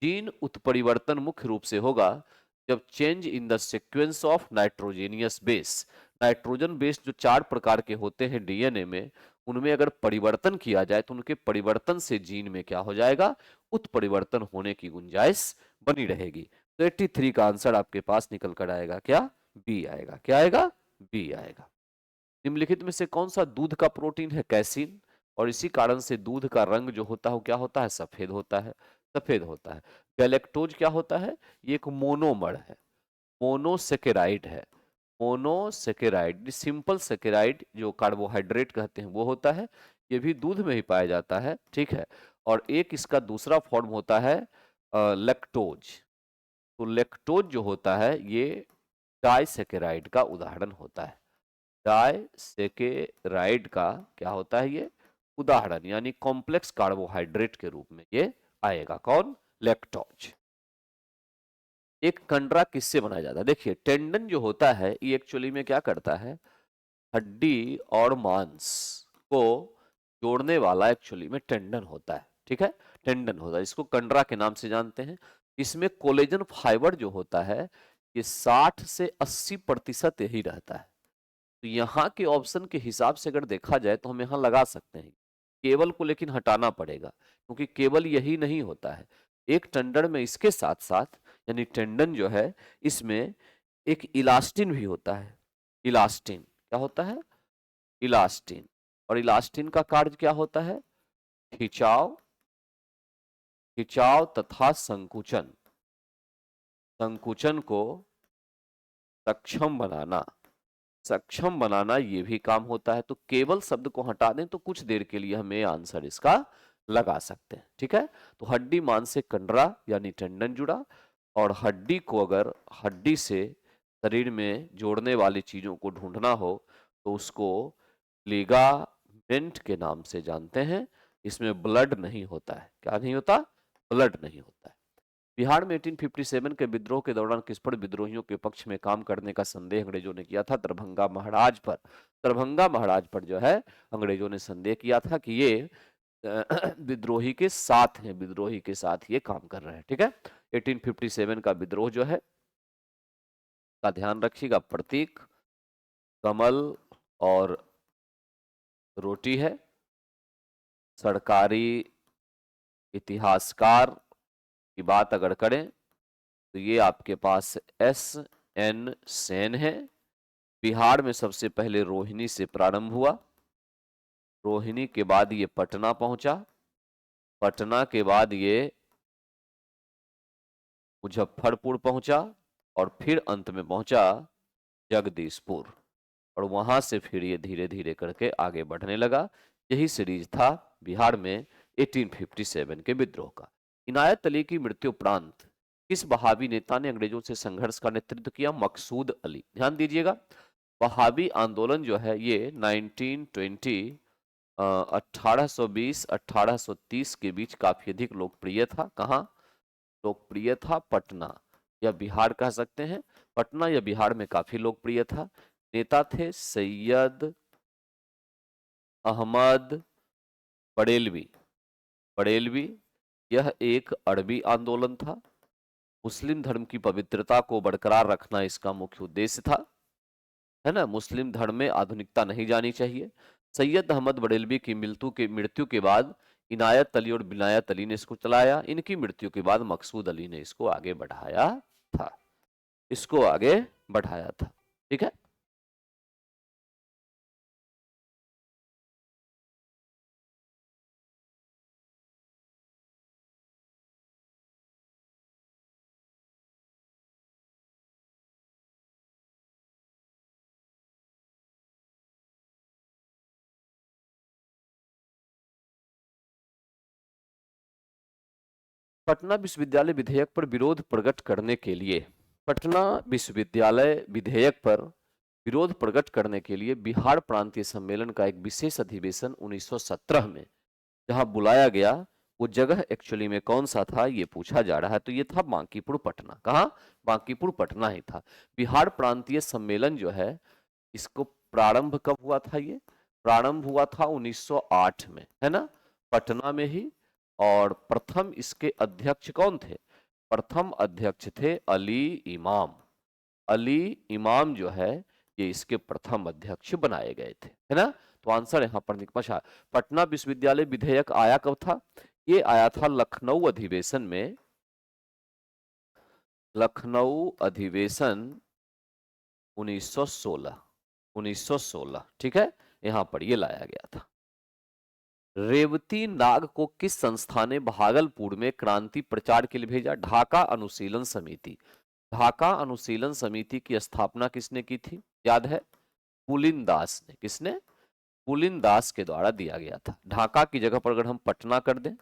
जीन उत्परिवर्तन मुख्य रूप से होगा जब change in the sequence of nitrogenous base, nitrogen base जो 4 प्रकार के होते हैं डीएनए में, उनमें अगर परिवर्तन किया जाए तो उनके परिवर्तन से जीन में क्या हो जाएगा? उत्परिवर्तन होने की गुंजाइश बनी रहेगी। तो 83 का आंसर आपके पास निकल कर आएगा क्या? बी आएगा। क्या आएगा? बी आएगा। निम्नलिखित में से कौन सा दूध का प्रोटीन है? कैसीन। और इसी कारण से दूध का रंग जो होता है वो क्या होता है? सफेद होता है, सफेद होता है। गैलेक्टोज क्या होता है? ये एक मोनोमर है, मोनोसेकेराइड है। मोनोसेकेराइड सिंपल सेकेराइड जो कार्बोहाइड्रेट कहते हैं वो होता है, ये भी दूध में ही पाया जाता है। ठीक है, और एक इसका दूसरा फॉर्म होता है लैक्टोज। तो लैक्टोज जो होता है ये डाइसेकेराइड का उदाहरण होता है। डाइसेकेराइड का क्या होता है? ये उदाहरण, यानी कॉम्प्लेक्स कार्बोहाइड्रेट के रूप में ये आएगा। कौन? लैक्टोज। एक कंडरा किससे बनाया जाता है? देखिए, टेंडन जो होता है ये एक्चुअली में क्या करता है? हड्डी और मांस को जोड़ने वाला एक्चुअली में टेंडन होता है। ठीक है, टेंडन होता है, इसको कंडरा के नाम से जानते हैं। इसमें कोलेजन फाइबर जो होता है ये 60 से 80% यही रहता है। तो यहाँ के ऑप्शन के हिसाब से अगर देखा जाए तो हम यहाँ लगा सकते हैं केबल को, लेकिन हटाना पड़ेगा क्योंकि केवल यही नहीं होता है। एक टेंडन में इसके साथ साथ यानी टेंडन जो है इसमें एक इलास्टिन भी होता है। इलास्टिन क्या होता है? इलास्टिन। और इलास्टिन का कार्य क्या होता है? खिंचाव, खिंचाव तथा संकुचन, संकुचन को सक्षम बनाना, सक्षम बनाना ये भी काम होता है। तो केवल शब्द को हटा दें तो कुछ देर के लिए हमें आंसर इसका लगा सकते हैं। ठीक है, तो हड्डी मांस से कंडरा यानी टेंडन जुड़ा, और हड्डी को अगर हड्डी से शरीर में जोड़ने वाली चीजों को ढूंढना हो तो उसको लिगामेंट के नाम से जानते हैं। इसमें ब्लड नहीं होता है। क्या नहीं होता? ब्लड नहीं होता है। बिहार में 1857 के विद्रोह के दौरान किस पर विद्रोहियों के पक्ष में काम करने का संदेह अंग्रेजों ने किया था? दरभंगा महाराज पर। दरभंगा महाराज पर जो है अंग्रेजों ने संदेह किया था कि ये विद्रोही के साथ हैं, विद्रोही के साथ ये काम कर रहे हैं। ठीक है, 1857 का विद्रोह जो है का ध्यान रखिएगा। प्रतीक कमल और रोटी है। सरकारी इतिहासकार की बात अगर करें तो ये आपके पास S.N. सेन है। बिहार में सबसे पहले रोहिणी से प्रारंभ हुआ, रोहिणी के बाद ये पटना पहुंचा, पटना के बाद ये मुजफ्फरपुर पहुंचा, और फिर अंत में पहुंचा जगदीशपुर, और वहां से फिर ये धीरे धीरे करके आगे बढ़ने लगा। यही सीरीज था बिहार में 1857 के विद्रोह का। इनायत अली की मृत्यु उपरांत किस वहाबी नेता ने अंग्रेजों से संघर्ष का नेतृत्व किया? मकसूद अली। ध्यान दीजिएगा, वहाबी आंदोलन जो है ये 1920 1820 1830 के बीच काफी अधिक लोकप्रिय था। कहाँ लोकप्रिय था? पटना या बिहार कह सकते हैं। पटना या बिहार में काफी लोकप्रिय था। नेता थे सैयद अहमद बरेलवी। बरेलवी, यह एक अरबी आंदोलन था। मुस्लिम धर्म की पवित्रता को बरकरार रखना इसका मुख्य उद्देश्य था, है ना। मुस्लिम धर्म में आधुनिकता नहीं जानी चाहिए। सैयद अहमद बरेलवी की मृत्यु के बाद इनायत अली और बिनायत अली ने इसको चलाया। इनकी मृत्यु के बाद मकसूद अली ने इसको आगे बढ़ाया था, इसको आगे बढ़ाया था। ठीक है। पटना विश्वविद्यालय विधेयक पर विरोध प्रकट करने के लिए, पटना विश्वविद्यालय विधेयक पर विरोध प्रकट करने के लिए बिहार प्रांतीय सम्मेलन का एक विशेष अधिवेशन 1917 में जहां बुलाया गया, वो जगह एक्चुअली में कौन सा था ये पूछा जा रहा है। तो ये था बांकीपुर पटना। कहाँ? बांकीपुर पटना ही था। बिहार प्रांतीय सम्मेलन जो है, इसको प्रारंभ कब हुआ था? ये प्रारंभ हुआ था 1908 में, है ना, पटना में ही। और प्रथम इसके अध्यक्ष कौन थे? प्रथम अध्यक्ष थे अली इमाम। अली इमाम जो है ये इसके प्रथम अध्यक्ष बनाए गए थे, है ना। तो आंसर यहां पर निकला। पटना विश्वविद्यालय विधेयक आया कब था? ये आया था लखनऊ अधिवेशन में। लखनऊ अधिवेशन 1916, 1916, ठीक है, यहां पर ये लाया गया था। रेवती नाग को किस संस्था ने भागलपुर में क्रांति प्रचार के लिए भेजा? ढाका अनुशीलन समिति। ढाका अनुशीलन समिति की स्थापना किसने की थी? याद है? पुलिन दास ने। किसने? पुलिन दास के द्वारा दिया गया था। ढाका की जगह पर अगर हम पटना कर दें,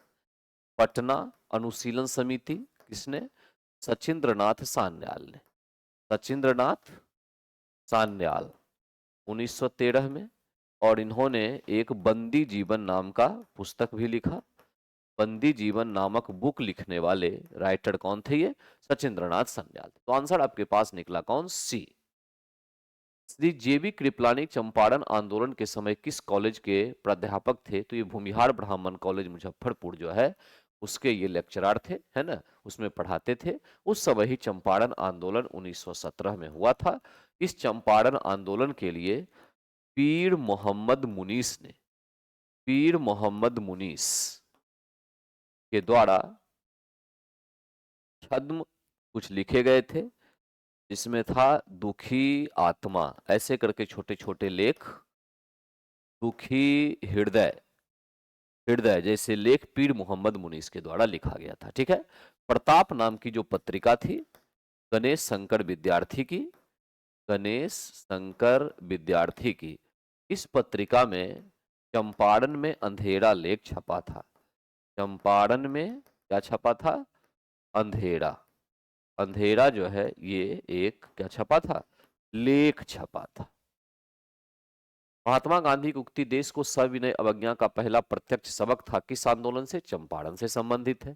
पटना अनुशीलन समिति किसने? सचिंद्रनाथ सान्याल ने। सचिंद्रनाथ सान्याल 1913 में। और इन्होंने एक बंदी जीवन नाम का पुस्तक भी लिखा। बंदी जीवन नामक बुक लिखने वाले राइटर कौन थे? ये सचिंद्रनाथ सान्याल। तो आंसर आपके पास निकला कौन? सी। श्री जेबी कृपलानी चंपारण आंदोलन के समय किस कॉलेज के प्राध्यापक थे? तो ये भूमिहार ब्राह्मण कॉलेज मुजफ्फरपुर जो है उसके ये लेक्चरर थे, है ना, उसमें पढ़ाते थे। उस समय ही चंपारण आंदोलन 1917 में हुआ था। इस चंपारण आंदोलन के लिए पीर मोहम्मद मुनीस ने, पीर मोहम्मद मुनीस के द्वारा छद्म कुछ लिखे गए थे, जिसमें था दुखी आत्मा, ऐसे करके छोटे छोटे लेख। दुखी हृदय, हृदय जैसे लेख पीर मोहम्मद मुनीस के द्वारा लिखा गया था। ठीक है। प्रताप नाम की जो पत्रिका थी गणेश शंकर विद्यार्थी की, गणेश शंकर विद्यार्थी की, इस पत्रिका में चंपारण में अंधेरा लेख छपा था। चंपारण में क्या छपा था? अंधेरा। अंधेरा जो है ये एक क्या छपा था? लेख छपा था। महात्मा गांधी की उक्ति देश को सविनय अवज्ञा का पहला प्रत्यक्ष सबक था किस आंदोलन से? चंपारण से संबंधित है।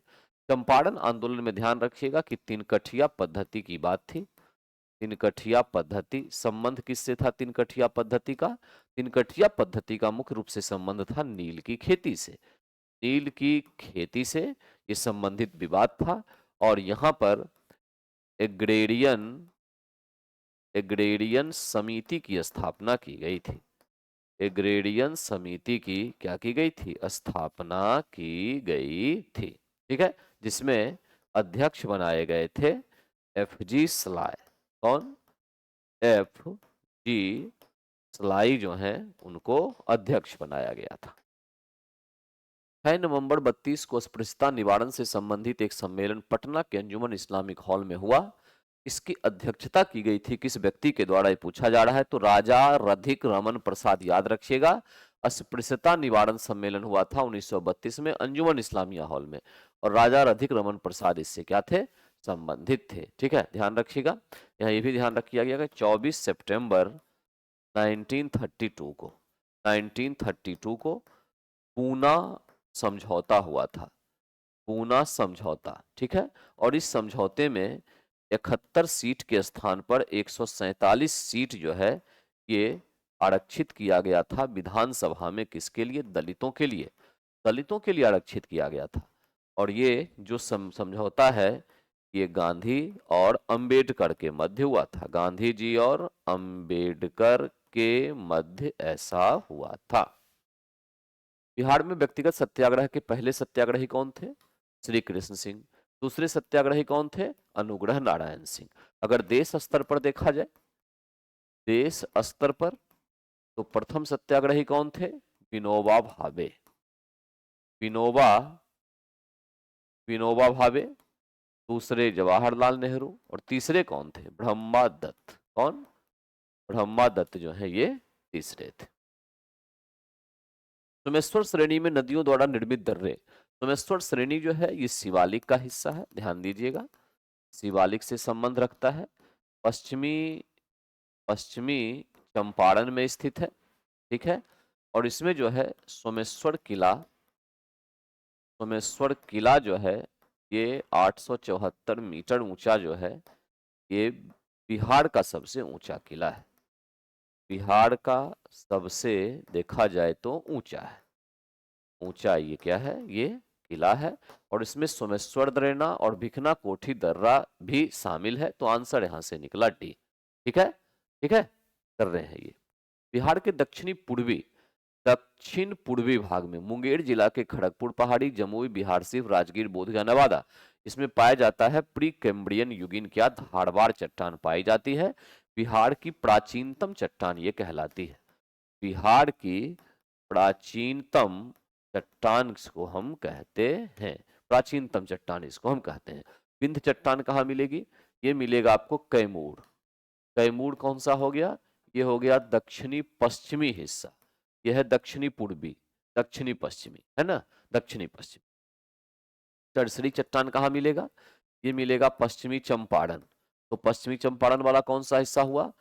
चंपारण आंदोलन में ध्यान रखिएगा कि तिनकठिया पद्धति की बात थी। तिनकठिया पद्धति, संबंध किससे था तिनकठिया पद्धति का? तिनकठिया पद्धति का मुख्य रूप से संबंध था नील की खेती से। नील की खेती से ये संबंधित विवाद था। और यहाँ पर एग्रेरियन एग्रेरियन समिति की स्थापना की गई थी। एग्रेरियन समिति की क्या की गई थी? स्थापना की गई थी। ठीक है, जिसमें अध्यक्ष बनाए गए थे एफ.जी. स्लाय। कौन? एफ.जी. स्लाई जो हैं उनको अध्यक्ष बनाया गया था। 6 नवंबर 32 को अस्पृश्यता निवारण से संबंधित एक सम्मेलन पटना के अंजुमन इस्लामिक हॉल में हुआ। इसकी अध्यक्षता की गई थी किस व्यक्ति के द्वारा, ये पूछा जा रहा है। तो राजा रधिक रमन प्रसाद, याद रखिएगा। अस्पृश्यता निवारण सम्मेलन हुआ था 1932 में अंजुमन इस्लामिया हॉल में, और राजा रधिक रमन प्रसाद इससे क्या थे, संबंधित थे। ठीक है, ध्यान रखिएगा। यहाँ ये भी ध्यान रखिएगा कि 24 सितंबर 1932 को 1932 को पूना समझौता हुआ था, पूना समझौता। ठीक है, और इस समझौते में 71 सीट के स्थान पर 147 सीट जो है ये आरक्षित किया गया था विधानसभा में। किसके लिए, दलितों के लिए, दलितों के लिए आरक्षित किया गया था। और ये जो समझौता है ये गांधी और अंबेडकर के मध्य हुआ था, गांधी जी और अंबेडकर के मध्य ऐसा हुआ था। बिहार में व्यक्तिगत सत्याग्रह के पहले सत्याग्रही कौन थे, श्री कृष्ण सिंह। दूसरे सत्याग्रही कौन थे, अनुग्रह नारायण सिंह। अगर देश स्तर पर देखा जाए, देश स्तर पर, तो प्रथम सत्याग्रही कौन थे, विनोबा भावे, विनोबा विनोबा भावे। दूसरे जवाहरलाल नेहरू, और तीसरे कौन थे, ब्रह्मा दत्त। कौन, ब्रह्मा दत्त जो है ये तीसरे थे। सोमेश्वर श्रेणी में नदियों द्वारा निर्मित दर्रे, सोमेश्वर श्रेणी जो है ये शिवालिक का हिस्सा है, ध्यान दीजिएगा, शिवालिक से संबंध रखता है। पश्चिमी पश्चिमी चंपारण में स्थित है। ठीक है, और इसमें जो है सोमेश्वर किला जो है ये 874 मीटर ऊंचा जो है, ये बिहार का सबसे ऊंचा किला है, बिहार का सबसे देखा जाए तो ऊंचा है, ऊंचा ये क्या है, ये किला है। और इसमें सोमेश्वर दरेना और भिखना कोठी दर्रा भी शामिल है। तो आंसर यहां से निकला डी। ठीक है, ठीक है, कर रहे हैं ये। बिहार के दक्षिण पूर्वी भाग में मुंगेर जिला के खड़गपुर पहाड़ी, जमुई, बिहार सिर्फ, राजगीर, बोधगया, नवादा, इसमें पाया जाता है प्री कैम्ब्रियन युगीन क्या, धारवाड़ चट्टान पाई जाती है। बिहार की प्राचीनतम चट्टान ये कहलाती है, बिहार की प्राचीनतम चट्टान इसको हम कहते हैं, प्राचीनतम चट्टान इसको हम कहते हैं। विंध्य चट्टान कहाँ मिलेगी, ये मिलेगा आपको कैमूर। कैमूर कौन सा हो गया, ये हो गया दक्षिणी पश्चिमी हिस्सा, यह है दक्षिणी पूर्वी, दक्षिणी पश्चिमी है ना, दक्षिणी पश्चिमी। टर्सरी चट्टान कहाँ मिलेगा, ये मिलेगा पश्चिमी चंपारण। तो पश्चिमी चंपारण वाला कौन सा हिस्सा हुआ,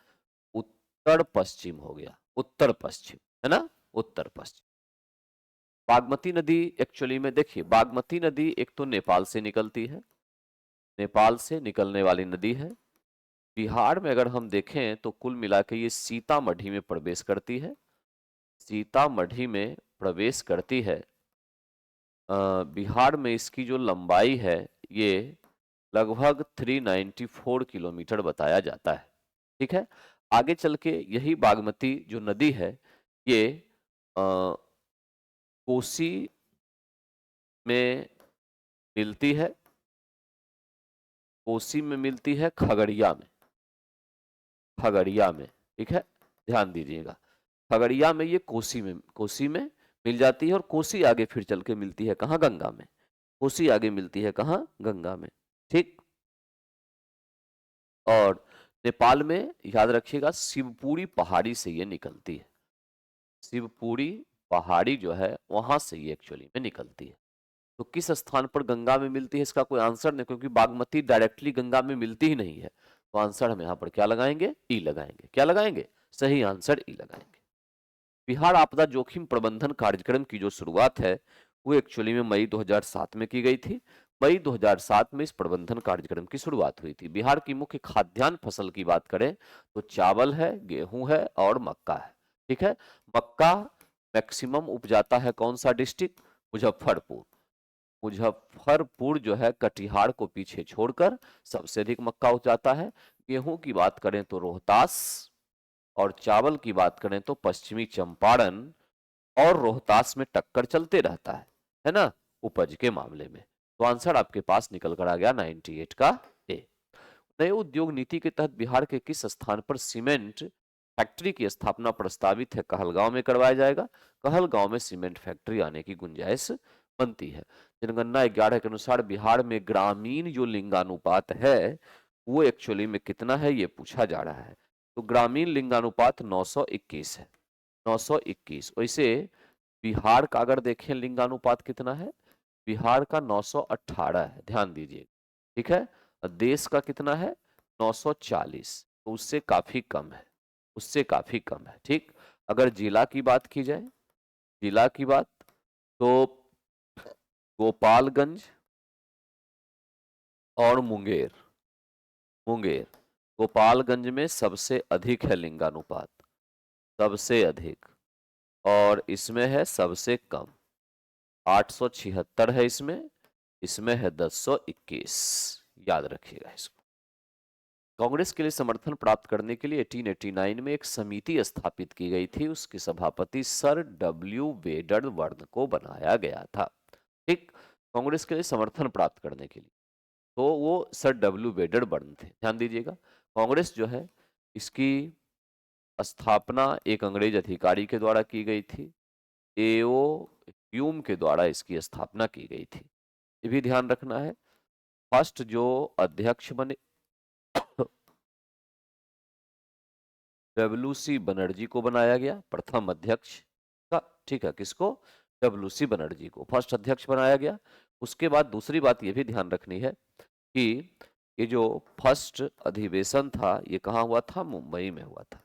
उत्तर पश्चिम हो गया, उत्तर पश्चिम है ना, उत्तर पश्चिम। बागमती नदी एक्चुअली में देखिए, बागमती नदी एक तो नेपाल से निकलती है, नेपाल से निकलने वाली नदी है। बिहार में अगर हम देखें तो कुल मिला के ये सीतामढ़ी में प्रवेश करती है, सीतामढ़ी में प्रवेश करती है। बिहार में इसकी जो लंबाई है ये लगभग 394 किलोमीटर बताया जाता है। ठीक है, आगे चल के यही बागमती जो नदी है ये कोसी में मिलती है, कोसी में मिलती है, खगड़िया में, खगड़िया में। ठीक है, ध्यान दीजिएगा, खगड़िया में ये कोसी में मिल जाती है, और कोसी आगे फिर चल के मिलती है कहाँ, गंगा में। कोसी आगे मिलती है कहाँ, गंगा में। ठीक, और नेपाल में याद रखिएगा शिवपुरी पहाड़ी से ये निकलती है, शिवपुरी पहाड़ी जो है वहां से ये एक्चुअली में निकलती है। तो किस स्थान पर गंगा में मिलती है, इसका कोई आंसर नहीं, क्योंकि बागमती डायरेक्टली गंगा में मिलती ही नहीं है। तो आंसर हम यहाँ पर क्या लगाएंगे, ई लगाएंगे। क्या लगाएंगे, सही आंसर ई लगाएंगे। बिहार आपदा जोखिम प्रबंधन कार्यक्रम की जो शुरुआत है वो एक्चुअली में मई 2007 में की गई थी। मई 2007 में इस प्रबंधन कार्यक्रम की शुरुआत हुई थी। बिहार की मुख्य खाद्यान्न फसल की बात करें तो चावल है, गेहूं है और मक्का है। ठीक है, मक्का मैक्सिमम उपजाता है कौन सा डिस्ट्रिक्ट, मुजफ्फरपुर। मुजफ्फरपुर जो है कटिहार को पीछे छोड़कर सबसे अधिक मक्का उपजाता है। गेहूं की बात करें तो रोहतास, और चावल की बात करें तो पश्चिमी चंपारण और रोहतास में टक्कर चलते रहता है ना, उपज के मामले में। तो आंसर आपके पास निकल कर आ गया 98 का ए। नए उद्योग नीति के तहत बिहार के किस स्थान पर सीमेंट फैक्ट्री की स्थापना प्रस्तावित है, कहलगांव में करवाया जाएगा। कहलगांव में सीमेंट फैक्ट्री आने की गुंजाइश बनती है। जनगणना 11 के अनुसार बिहार में ग्रामीण जो लिंगानुपात है वो एक्चुअली में कितना है ये पूछा जा रहा है। तो ग्रामीण लिंगानुपात 921 है, 921। वैसे बिहार का अगर देखें लिंगानुपात कितना है, बिहार का 918 है, ध्यान दीजिए, ठीक है। और देश का कितना है, 940, तो उससे काफी कम है, उससे काफी कम है, ठीक। अगर जिला की बात की जाए, जिला की बात, तो गोपालगंज और मुंगेर, मुंगेर, गोपालगंज में सबसे अधिक है लिंगानुपात, सबसे अधिक, और इसमें है सबसे कम, 876 है इसमें, इसमें है 1021, याद रखिएगा इसको। कांग्रेस के लिए समर्थन प्राप्त करने के लिए 1889 में एक समिति स्थापित की गई थी, उसके सभापति सर डब्ल्यू वेडरवर्थ को बनाया गया था, ठीक। कांग्रेस के लिए समर्थन प्राप्त करने के लिए तो वो सर डब्ल्यू वेडरवर्थ थे, ध्यान दीजिएगा। कांग्रेस जो है इसकी स्थापना एक अंग्रेज अधिकारी के द्वारा की गई थी, एओ ह्यूम के द्वारा इसकी स्थापना की गई थी, ये भी ध्यान रखना है। फर्स्ट जो अध्यक्ष बने डब्ल्यूसी बनर्जी को बनाया गया प्रथम अध्यक्ष का, ठीक है, किसको, डब्ल्यूसी बनर्जी को फर्स्ट अध्यक्ष बनाया गया। उसके बाद दूसरी बात ये भी ध्यान रखनी है कि ये जो फर्स्ट अधिवेशन था ये कहाँ हुआ था, मुंबई में हुआ था।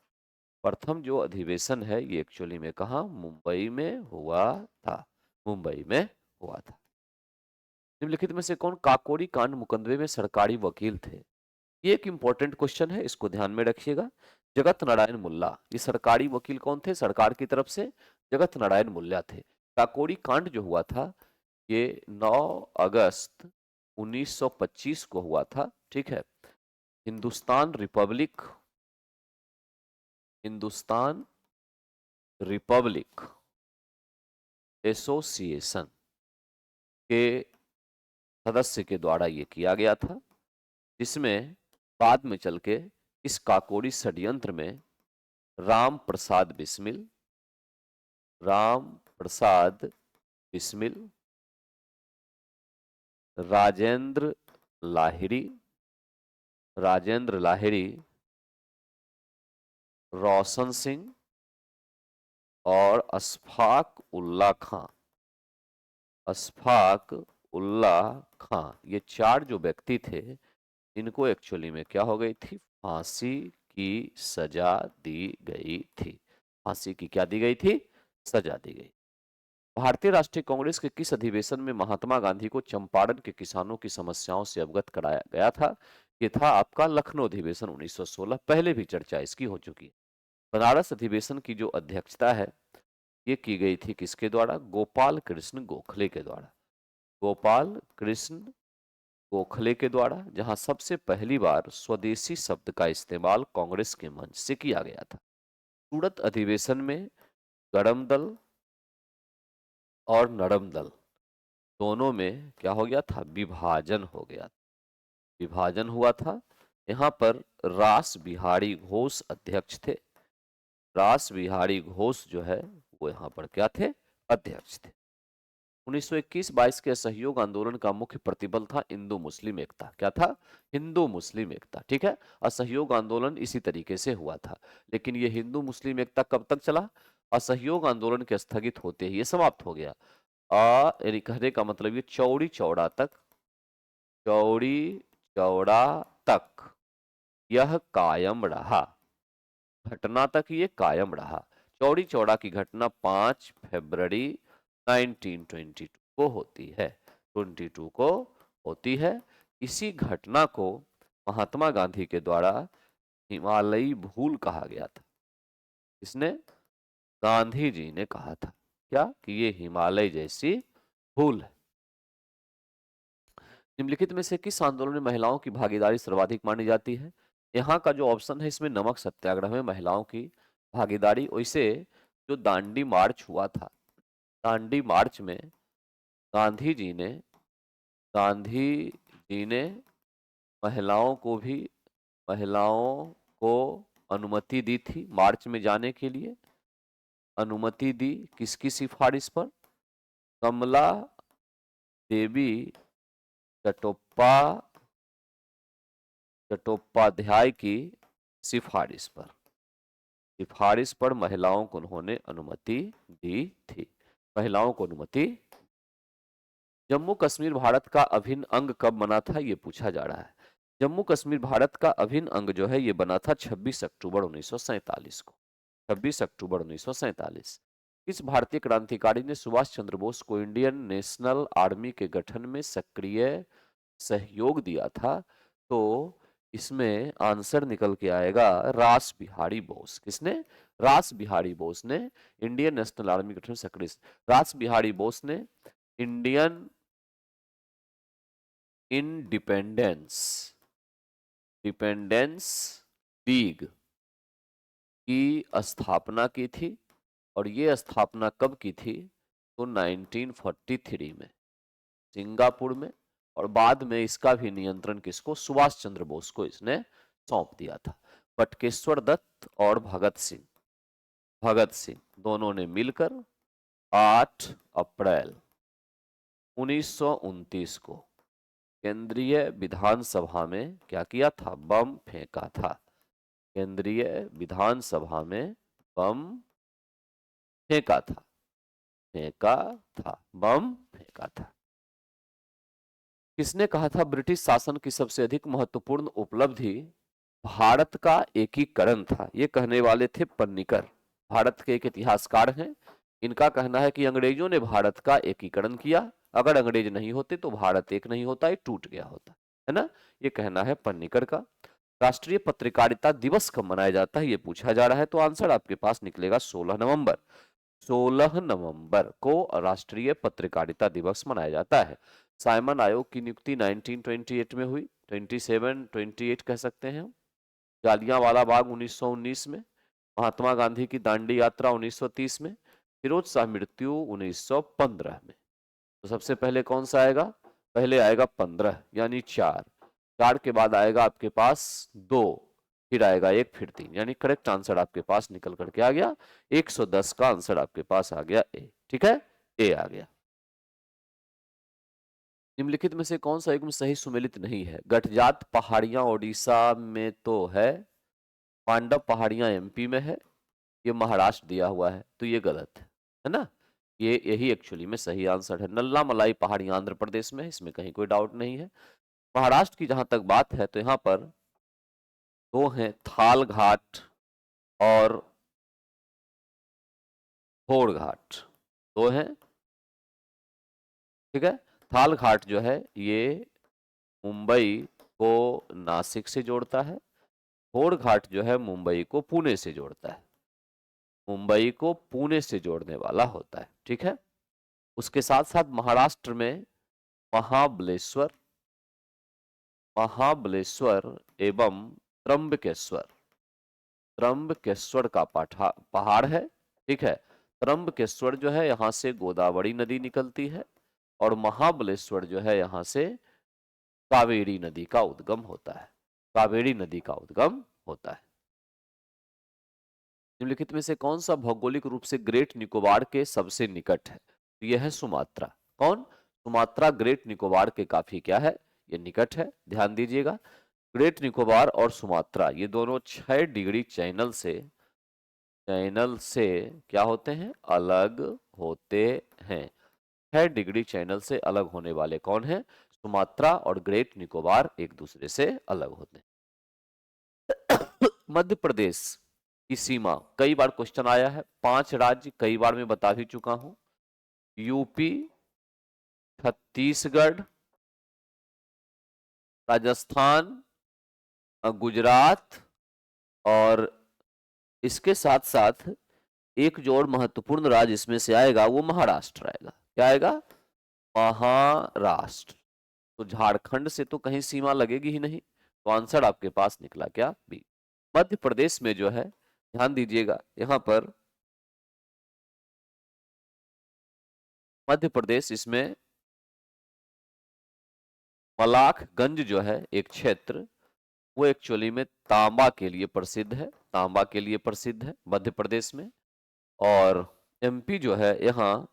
प्रथम जो अधिवेशन है ये एक्चुअली में कहाँ, मुंबई में हुआ था, मुंबई में हुआ था। निम्नलिखित में से कौन काकोरी कांड मुकदमे में सरकारी वकील थे, ये एक इंपॉर्टेंट क्वेश्चन है, इसको ध्यान में रखिएगा। जगत नारायण मुल्ला, ये सरकारी वकील कौन थे, सरकार की तरफ से जगत नारायण मुल्ला थे। काकोरी कांड जो हुआ था ये 9 अगस्त 1925 को हुआ था, ठीक है। Hindustan Republic, Hindustan Republic association के सदस्य के द्वारा ये किया गया था, जिसमें बाद में चल के इस काकोरी षड्यंत्र में राम प्रसाद बिस्मिल, राम प्रसाद बिस्मिल, राजेंद्र लाहिड़ी, राजेंद्र लाहिड़ी, रोशन सिंह और अशफाक उल्ला खां, अशफाक उल्ला खां, ये चार जो व्यक्ति थे इनको एक्चुअली में क्या हो गई थी, फांसी की सजा दी गई थी, फांसी की क्या दी गई थी, सजा दी गई। भारतीय राष्ट्रीय कांग्रेस के किस अधिवेशन में महात्मा गांधी को चंपारण के किसानों की समस्याओं से अवगत कराया गया था, ये था आपका लखनऊ अधिवेशन 1916, पहले भी चर्चा इसकी हो चुकी है। बनारस अधिवेशन की जो अध्यक्षता है ये की गई थी किसके द्वारा, गोपाल कृष्ण गोखले के द्वारा, गोपाल कृष्ण गोखले के द्वारा, जहां सबसे पहली बार स्वदेशी शब्द का इस्तेमाल कांग्रेस के मंच से किया गया था। सूरत अधिवेशन में गरम दल और नरम दल दोनों में क्या हो गया था, विभाजन हो गया, विभाजन हुआ था। यहाँ पर रास बिहारी घोष अध्यक्ष थे, रास बिहारी घोष जो है वो यहाँ पर क्या थे, अध्यक्ष थे। 1921-22 के असहयोग आंदोलन का मुख्य प्रतिबल था हिंदू मुस्लिम एकता, क्या था, हिंदू मुस्लिम एकता, ठीक है। असहयोग आंदोलन इसी तरीके से हुआ था, लेकिन ये हिंदू मुस्लिम एकता कब तक चला, असहयोग आंदोलन के स्थगित होते ही ये समाप्त हो गया। यानी कहने का मतलब ये चौड़ी चौड़ा तक, चौड़ी चौड़ा तक यह कायम रहा, घटना तक ये कायम रहा। चौड़ी चौड़ा की घटना 5 फरवरी 1922 को होती है, 22 को होती है। इसी घटना को महात्मा गांधी के द्वारा हिमालयी भूल कहा गया था, इसने, गांधी जी ने कहा था क्या, कि ये हिमालय जैसी भूल है। निम्नलिखित में से किस आंदोलन में महिलाओं की भागीदारी सर्वाधिक मानी जाती है, यहाँ का जो ऑप्शन है इसमें नमक सत्याग्रह में महिलाओं की भागीदारी। वैसे जो दांडी मार्च हुआ था, दांडी मार्च में गांधी जी ने, गांधी जी ने महिलाओं को भी, महिलाओं को अनुमति दी थी मार्च में जाने के लिए, अनुमति दी किसकी सिफारिश पर, कमला देवी चटोप्पा चट्टोपाध्याय की सिफारिश पर महिलाओं को उन्होंने अनुमति दी थी। महिलाओं को अनुमति। जम्मू कश्मीर भारत का अभिन्न अंग कब बना था, ये पूछा जा रहा है। जम्मू कश्मीर भारत का अभिन्न अंग जो है ये बना था 26 अक्टूबर 1947 को। 26 अक्टूबर 1947। इस भारतीय क्रांतिकारी ने सुभाष चंद्र बोस को इंडियन नेशनल आर्मी के गठन में सक्रिय सहयोग दिया था? तो इसमें आंसर निकल के आएगा रास बिहारी बोस। किसने? रास बिहारी बोस ने इंडियन नेशनल आर्मी के गठन में सक्रिय। रास बिहारी बोस ने इंडियन इंडिपेंडेंस लीग की स्थापना की थी। और ये स्थापना कब की थी? तो 1943 में सिंगापुर में। और बाद में इसका भी नियंत्रण किसको? सुभाष चंद्र बोस को इसने सौंप दिया था। बटुकेश्वर दत्त और भगत सिंह दोनों ने मिलकर 8 अप्रैल 1929 को केंद्रीय विधानसभा में क्या किया था? बम फेंका था। केंद्रीय विधानसभा में बम फेंका था। बम फेंका था। किसने कहा था ब्रिटिश शासन की सबसे अधिक महत्वपूर्ण उपलब्धि भारत का एकीकरण था? ये कहने वाले थे पन्नीकर। भारत के एक इतिहासकार हैं। इनका कहना है कि अंग्रेजों ने भारत का एकीकरण किया। अगर अंग्रेज नहीं होते तो भारत एक नहीं होता, ये टूट गया होता, है ना। ये कहना है पन्नीकर का। राष्ट्रीय पत्रकारिता दिवस कब मनाया जाता है, ये पूछा जा रहा है। तो आंसर आपके पास निकलेगा 16 नवंबर। 16 नवंबर को राष्ट्रीय पत्रकारिता दिवस मनाया जाता है। साइमन आयोग की नियुक्ति 1928 में हुई। 28 कह सकते हैं हम। जालियांवाला बाग 1919 में। महात्मा गांधी की दांडी यात्रा 1930 में। फिरोज शाह मृत्यु 1915 में। तो सबसे पहले कौन सा आएगा? पहले आएगा 15 यानी 4। 4 के बाद आएगा आपके पास 2, फिर आएगा 1, फिर 3, यानी करेक्ट आंसर आपके पास निकल करके आ गया 110 का आंसर आपके पास आ गया ए। ठीक है, ए आ गया। निम्नलिखित में से कौन सा युग्म सही सुमेलित नहीं है? गठजात पहाड़ियां ओडिशा में तो है, पांडव पहाड़ियां एमपी में है, ये महाराष्ट्र दिया हुआ है, तो ये गलत है ना। ये यही एक्चुअली में सही आंसर है। नल्ला मलाई पहाड़ियां आंध्र प्रदेश में है, इसमें कहीं कोई डाउट नहीं है। महाराष्ट्र की जहां तक बात है तो यहाँ पर 2 हैं, थाल घाट और घोड़ घाट, 2 हैं। ठीक है, थाल घाट जो है ये मुंबई को नासिक से जोड़ता है। घोड़ घाट जो है मुंबई को पुणे से जोड़ता है। मुंबई को पुणे से जोड़ने वाला होता है। ठीक है, उसके साथ साथ महाराष्ट्र में महाबलेश्वर एवं त्र्यंबकेश्वर का पहाड़ है। ठीक है, त्र्यंबकेश्वर जो है यहाँ से गोदावरी नदी निकलती है और महाबलेश्वर जो है यहाँ से कावेरी नदी का उद्गम होता है। निम्नलिखित में से कौन सा भौगोलिक रूप से ग्रेट निकोबार के सबसे निकट है? तो यह है सुमात्रा। कौन? सुमात्रा ग्रेट निकोबार के काफी क्या है? ये निकट है। ध्यान दीजिएगा, ग्रेट निकोबार और सुमात्रा ये दोनों 6 डिग्री चैनल से क्या होते हैं? अलग होते हैं। 6 डिग्री चैनल से अलग होने वाले कौन है? सुमात्रा और ग्रेट निकोबार एक दूसरे से अलग होते हैं। मध्य प्रदेश की सीमा कई बार क्वेश्चन आया है। 5 राज्य कई बार मैं बता भी चुका हूं, यूपी, छत्तीसगढ़, राजस्थान, गुजरात और इसके साथ साथ एक जो और महत्वपूर्ण राज्य इसमें से आएगा वो महाराष्ट्र आएगा। क्या आएगा? महाराष्ट्र। तो झारखंड से तो कहीं सीमा लगेगी ही नहीं, तो आंसर आपके पास निकला क्या? बी। मध्य प्रदेश में जो है, ध्यान दीजिएगा, यहां पर मध्य प्रदेश इसमें मलाखगंज जो है एक क्षेत्र, वो एक्चुअली में तांबा के लिए प्रसिद्ध है मध्य प्रदेश में। और एमपी जो है यहाँ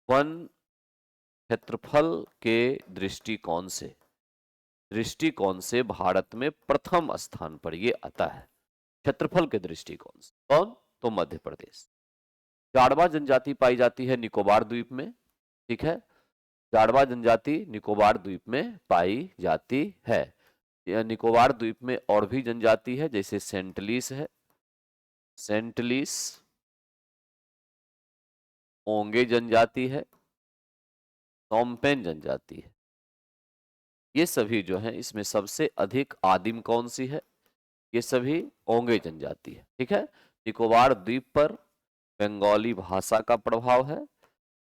वन क्षेत्रफल के दृष्टिकोण से दृष्टिकोण से भारत में प्रथम स्थान पर ये आता है, क्षेत्रफल के दृष्टिकोण से। कौन? तो मध्य प्रदेश। जाड़वा जनजाति पाई जाती है निकोबार द्वीप में, ठीक है, जाड़वा जनजाति निकोबार द्वीप में पाई जाती है। यह निकोबार द्वीप में और भी जनजाति है, जैसे सेंटलिस है, सेंटलिस, ओंगे जनजाति है, नोम्पेन जनजाति है। ये सभी जो है, इसमें सबसे अधिक आदिम कौन सी है? ये सभी ओंगे जनजाति है, ठीक है। निकोबार द्वीप पर बंगाली भाषा का प्रभाव है,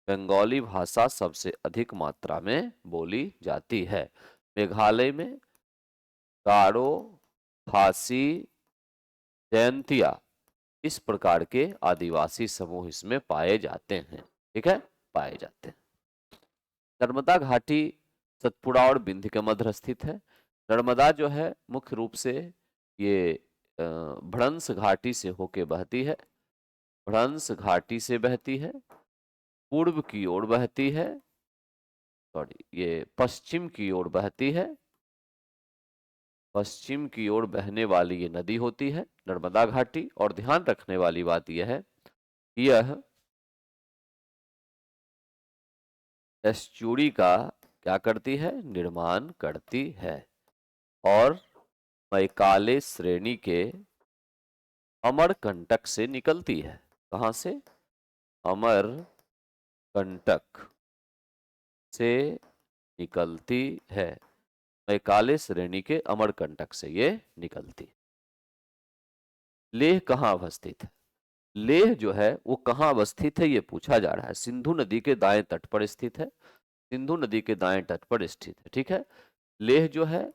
बंगाली भाषा सबसे अधिक मात्रा में बोली जाती है। मेघालय में गारो, खासी, जयंतिया, इस प्रकार के आदिवासी समूह इसमें पाए जाते हैं, ठीक है, पाए जाते हैं। नर्मदा घाटी सतपुड़ा और बिंद के मध्य स्थित है। नर्मदा जो है मुख्य रूप से ये भ्रंश घाटी से होके बहती है, भ्रंश घाटी से बहती है, पूर्व की ओर बहती है, सॉरी ये पश्चिम की ओर बहती है, पश्चिम की ओर बहने वाली ये नदी होती है नर्मदा घाटी। और ध्यान रखने वाली बात यह है, यह एस्चुरी का क्या करती है? निर्माण करती है। और मैकाले श्रेणी के अमरकंटक से निकलती है। कहां से? अमरकंटक से निकलती है, मैकाले श्रेणी के अमरकंटक से ये निकलती है। लेह कहाँ अवस्थित है? लेह जो है वो कहाँ अवस्थित है ये पूछा जा रहा है। सिंधु नदी के दाएं तट पर स्थित है, सिंधु नदी के दाएं तट पर स्थित है, ठीक है। लेह जो है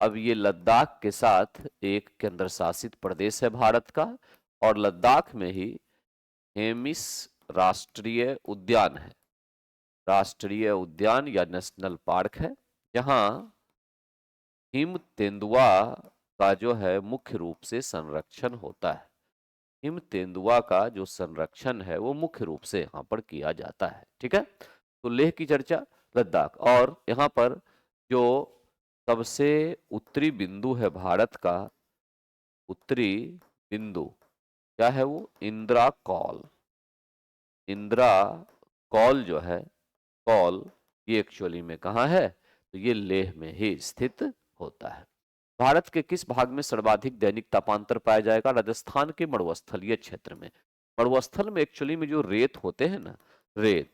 अब ये लद्दाख के साथ एक केंद्र शासित प्रदेश है भारत का, और लद्दाख में ही हेमिस राष्ट्रीय उद्यान है, राष्ट्रीय उद्यान या नेशनल पार्क है, जहां हिम तेंदुआ का जो है मुख्य रूप से संरक्षण होता है। हिम तेंदुआ का जो संरक्षण है वो मुख्य रूप से यहाँ पर किया जाता है, ठीक है। तो लेह की चर्चा, लद्दाख, और यहाँ पर जो सबसे उत्तरी बिंदु है भारत का, उत्तरी बिंदु क्या है वो? इंदिरा कौल। इंदिरा कौल जो है, कौल, ये एक्चुअली में कहाँ है? तो ये लेह में ही स्थित होता है। भारत के किस भाग में सर्वाधिक दैनिक तापांतर पाया जाएगा? राजस्थान के मरुस्थलीय क्षेत्र में। मरुस्थल में एक्चुअली में जो रेत होते हैं ना, रेत,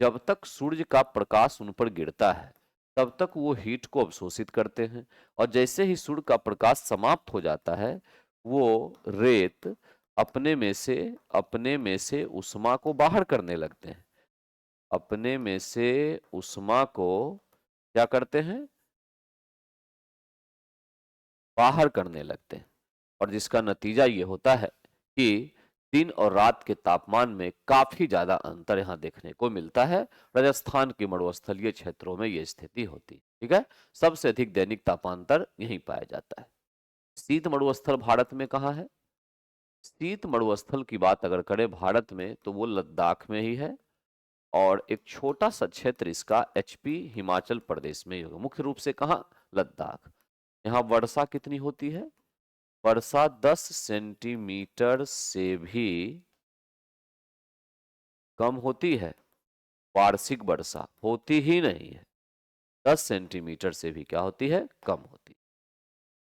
जब तक सूर्य का प्रकाश उन पर गिरता है तब तक वो हीट को अवशोषित करते हैं, और जैसे ही सूर्य का प्रकाश समाप्त हो जाता है वो रेत अपने में से उष्मा को बाहर करने लगते हैं, अपने में से उष्मा को क्या करते हैं? बाहर करने लगते हैं। और जिसका नतीजा ये होता है कि दिन और रात के तापमान में काफी ज्यादा अंतर यहाँ देखने को मिलता है। राजस्थान के मरुस्थलीय क्षेत्रों में ये स्थिति होती है, ठीक है। सबसे अधिक दैनिक तापांतर यहीं पाया जाता है। शीत मरुस्थल भारत में कहाँ है? शीत मरुस्थल की बात अगर करें भारत में तो वो लद्दाख में ही है, और एक छोटा सा क्षेत्र इसका एचपी हिमाचल प्रदेश में ही होगा। मुख्य रूप से कहाँ? लद्दाख। यहाँ वर्षा कितनी होती है? वर्षा 10 सेंटीमीटर से भी कम होती है, वार्षिक वर्षा होती ही नहीं है। 10 सेंटीमीटर से भी क्या होती है? कम होती है।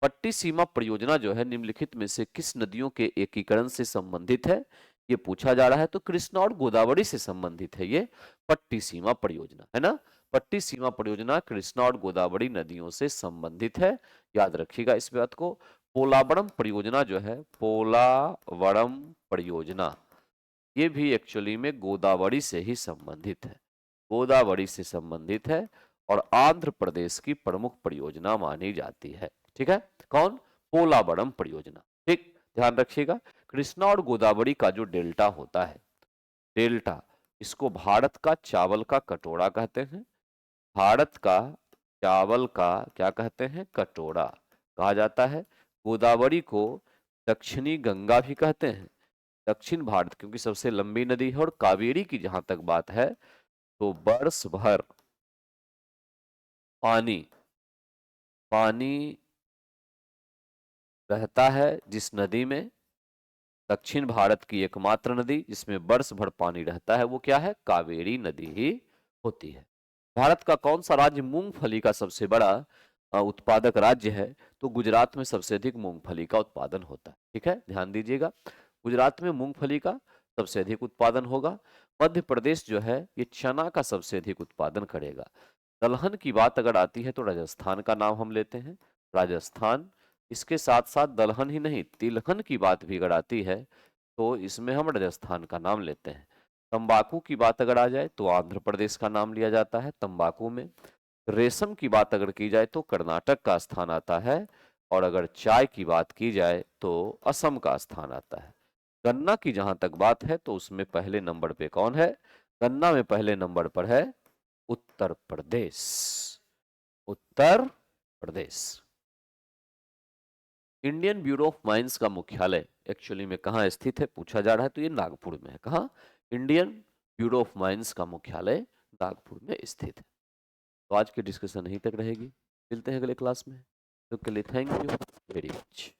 पट्टी सीमा परियोजना जो है निम्नलिखित में से किस नदियों के एकीकरण से संबंधित है? ये पूछा जा रहा है। तो कृष्णा और गोदावरी से संबंधित है ये पट्टी सीमा परियोजना, है ना। पट्टी सीमा परियोजना कृष्णा और गोदावरी नदियों से संबंधित है, याद रखिएगा इस बात को। पोलावरम परियोजना जो है, पोलावरम परियोजना, ये भी एक्चुअली में गोदावरी से ही संबंधित है, गोदावरी से संबंधित है, और आंध्र प्रदेश की प्रमुख परियोजना मानी जाती है, ठीक है। कौन? पोलावरम परियोजना, ठीक, ध्यान रखिएगा। कृष्णा और गोदावरी का जो डेल्टा होता है, डेल्टा, इसको भारत का चावल का कटोरा कहते हैं। भारत का चावल का क्या कहते हैं? कटोरा कहा जाता है। गोदावरी को दक्षिणी गंगा भी कहते हैं, दक्षिण भारत क्योंकि सबसे लंबी नदी है। और कावेरी की जहां तक बात है तो वर्ष भर पानी पानी रहता है जिस नदी में, दक्षिण भारत की एकमात्र नदी जिसमें वर्ष भर पानी रहता है वो क्या है? कावेरी नदी ही होती है। भारत का कौन सा राज्य मूंगफली का सबसे बड़ा उत्पादक राज्य है? तो गुजरात में सबसे अधिक मूंगफली का उत्पादन होता है। ठीक है, ध्यान दीजिएगा, गुजरात में मूंगफली का सबसे अधिक उत्पादन होगा। मध्य प्रदेश जो है ये चना का सबसे अधिक उत्पादन करेगा। दलहन की बात अगर आती है तो राजस्थान का नाम हम लेते हैं, राजस्थान। इसके साथ साथ दलहन ही नहीं, तिलहन की बात भी अगर आती है तो इसमें हम राजस्थान का नाम लेते हैं। तंबाकू की बात अगर आ जाए तो आंध्र प्रदेश का नाम लिया जाता है तंबाकू में। रेशम की बात अगर की जाए तो कर्नाटक का स्थान आता है, और अगर चाय की बात की जाए तो असम का स्थान आता है। गन्ना की जहां तक बात है तो उसमें पहले नंबर पे कौन है? गन्ना में पहले नंबर पर है Uttar Pradesh. Uttar Pradesh. Indian bureau of mines का मुख्यालय एक्चुअली में कहाँ स्थित है पूछा जा रहा है, तो ये नागपुर में है। कहाँ? इंडियन ब्यूरो ऑफ माइंस का मुख्यालय नागपुर में स्थित है। तो आज की डिस्कशन यहीं तक रहेगी, मिलते हैं अगले क्लास में। तो के लिए थैंक यू वेरी मच।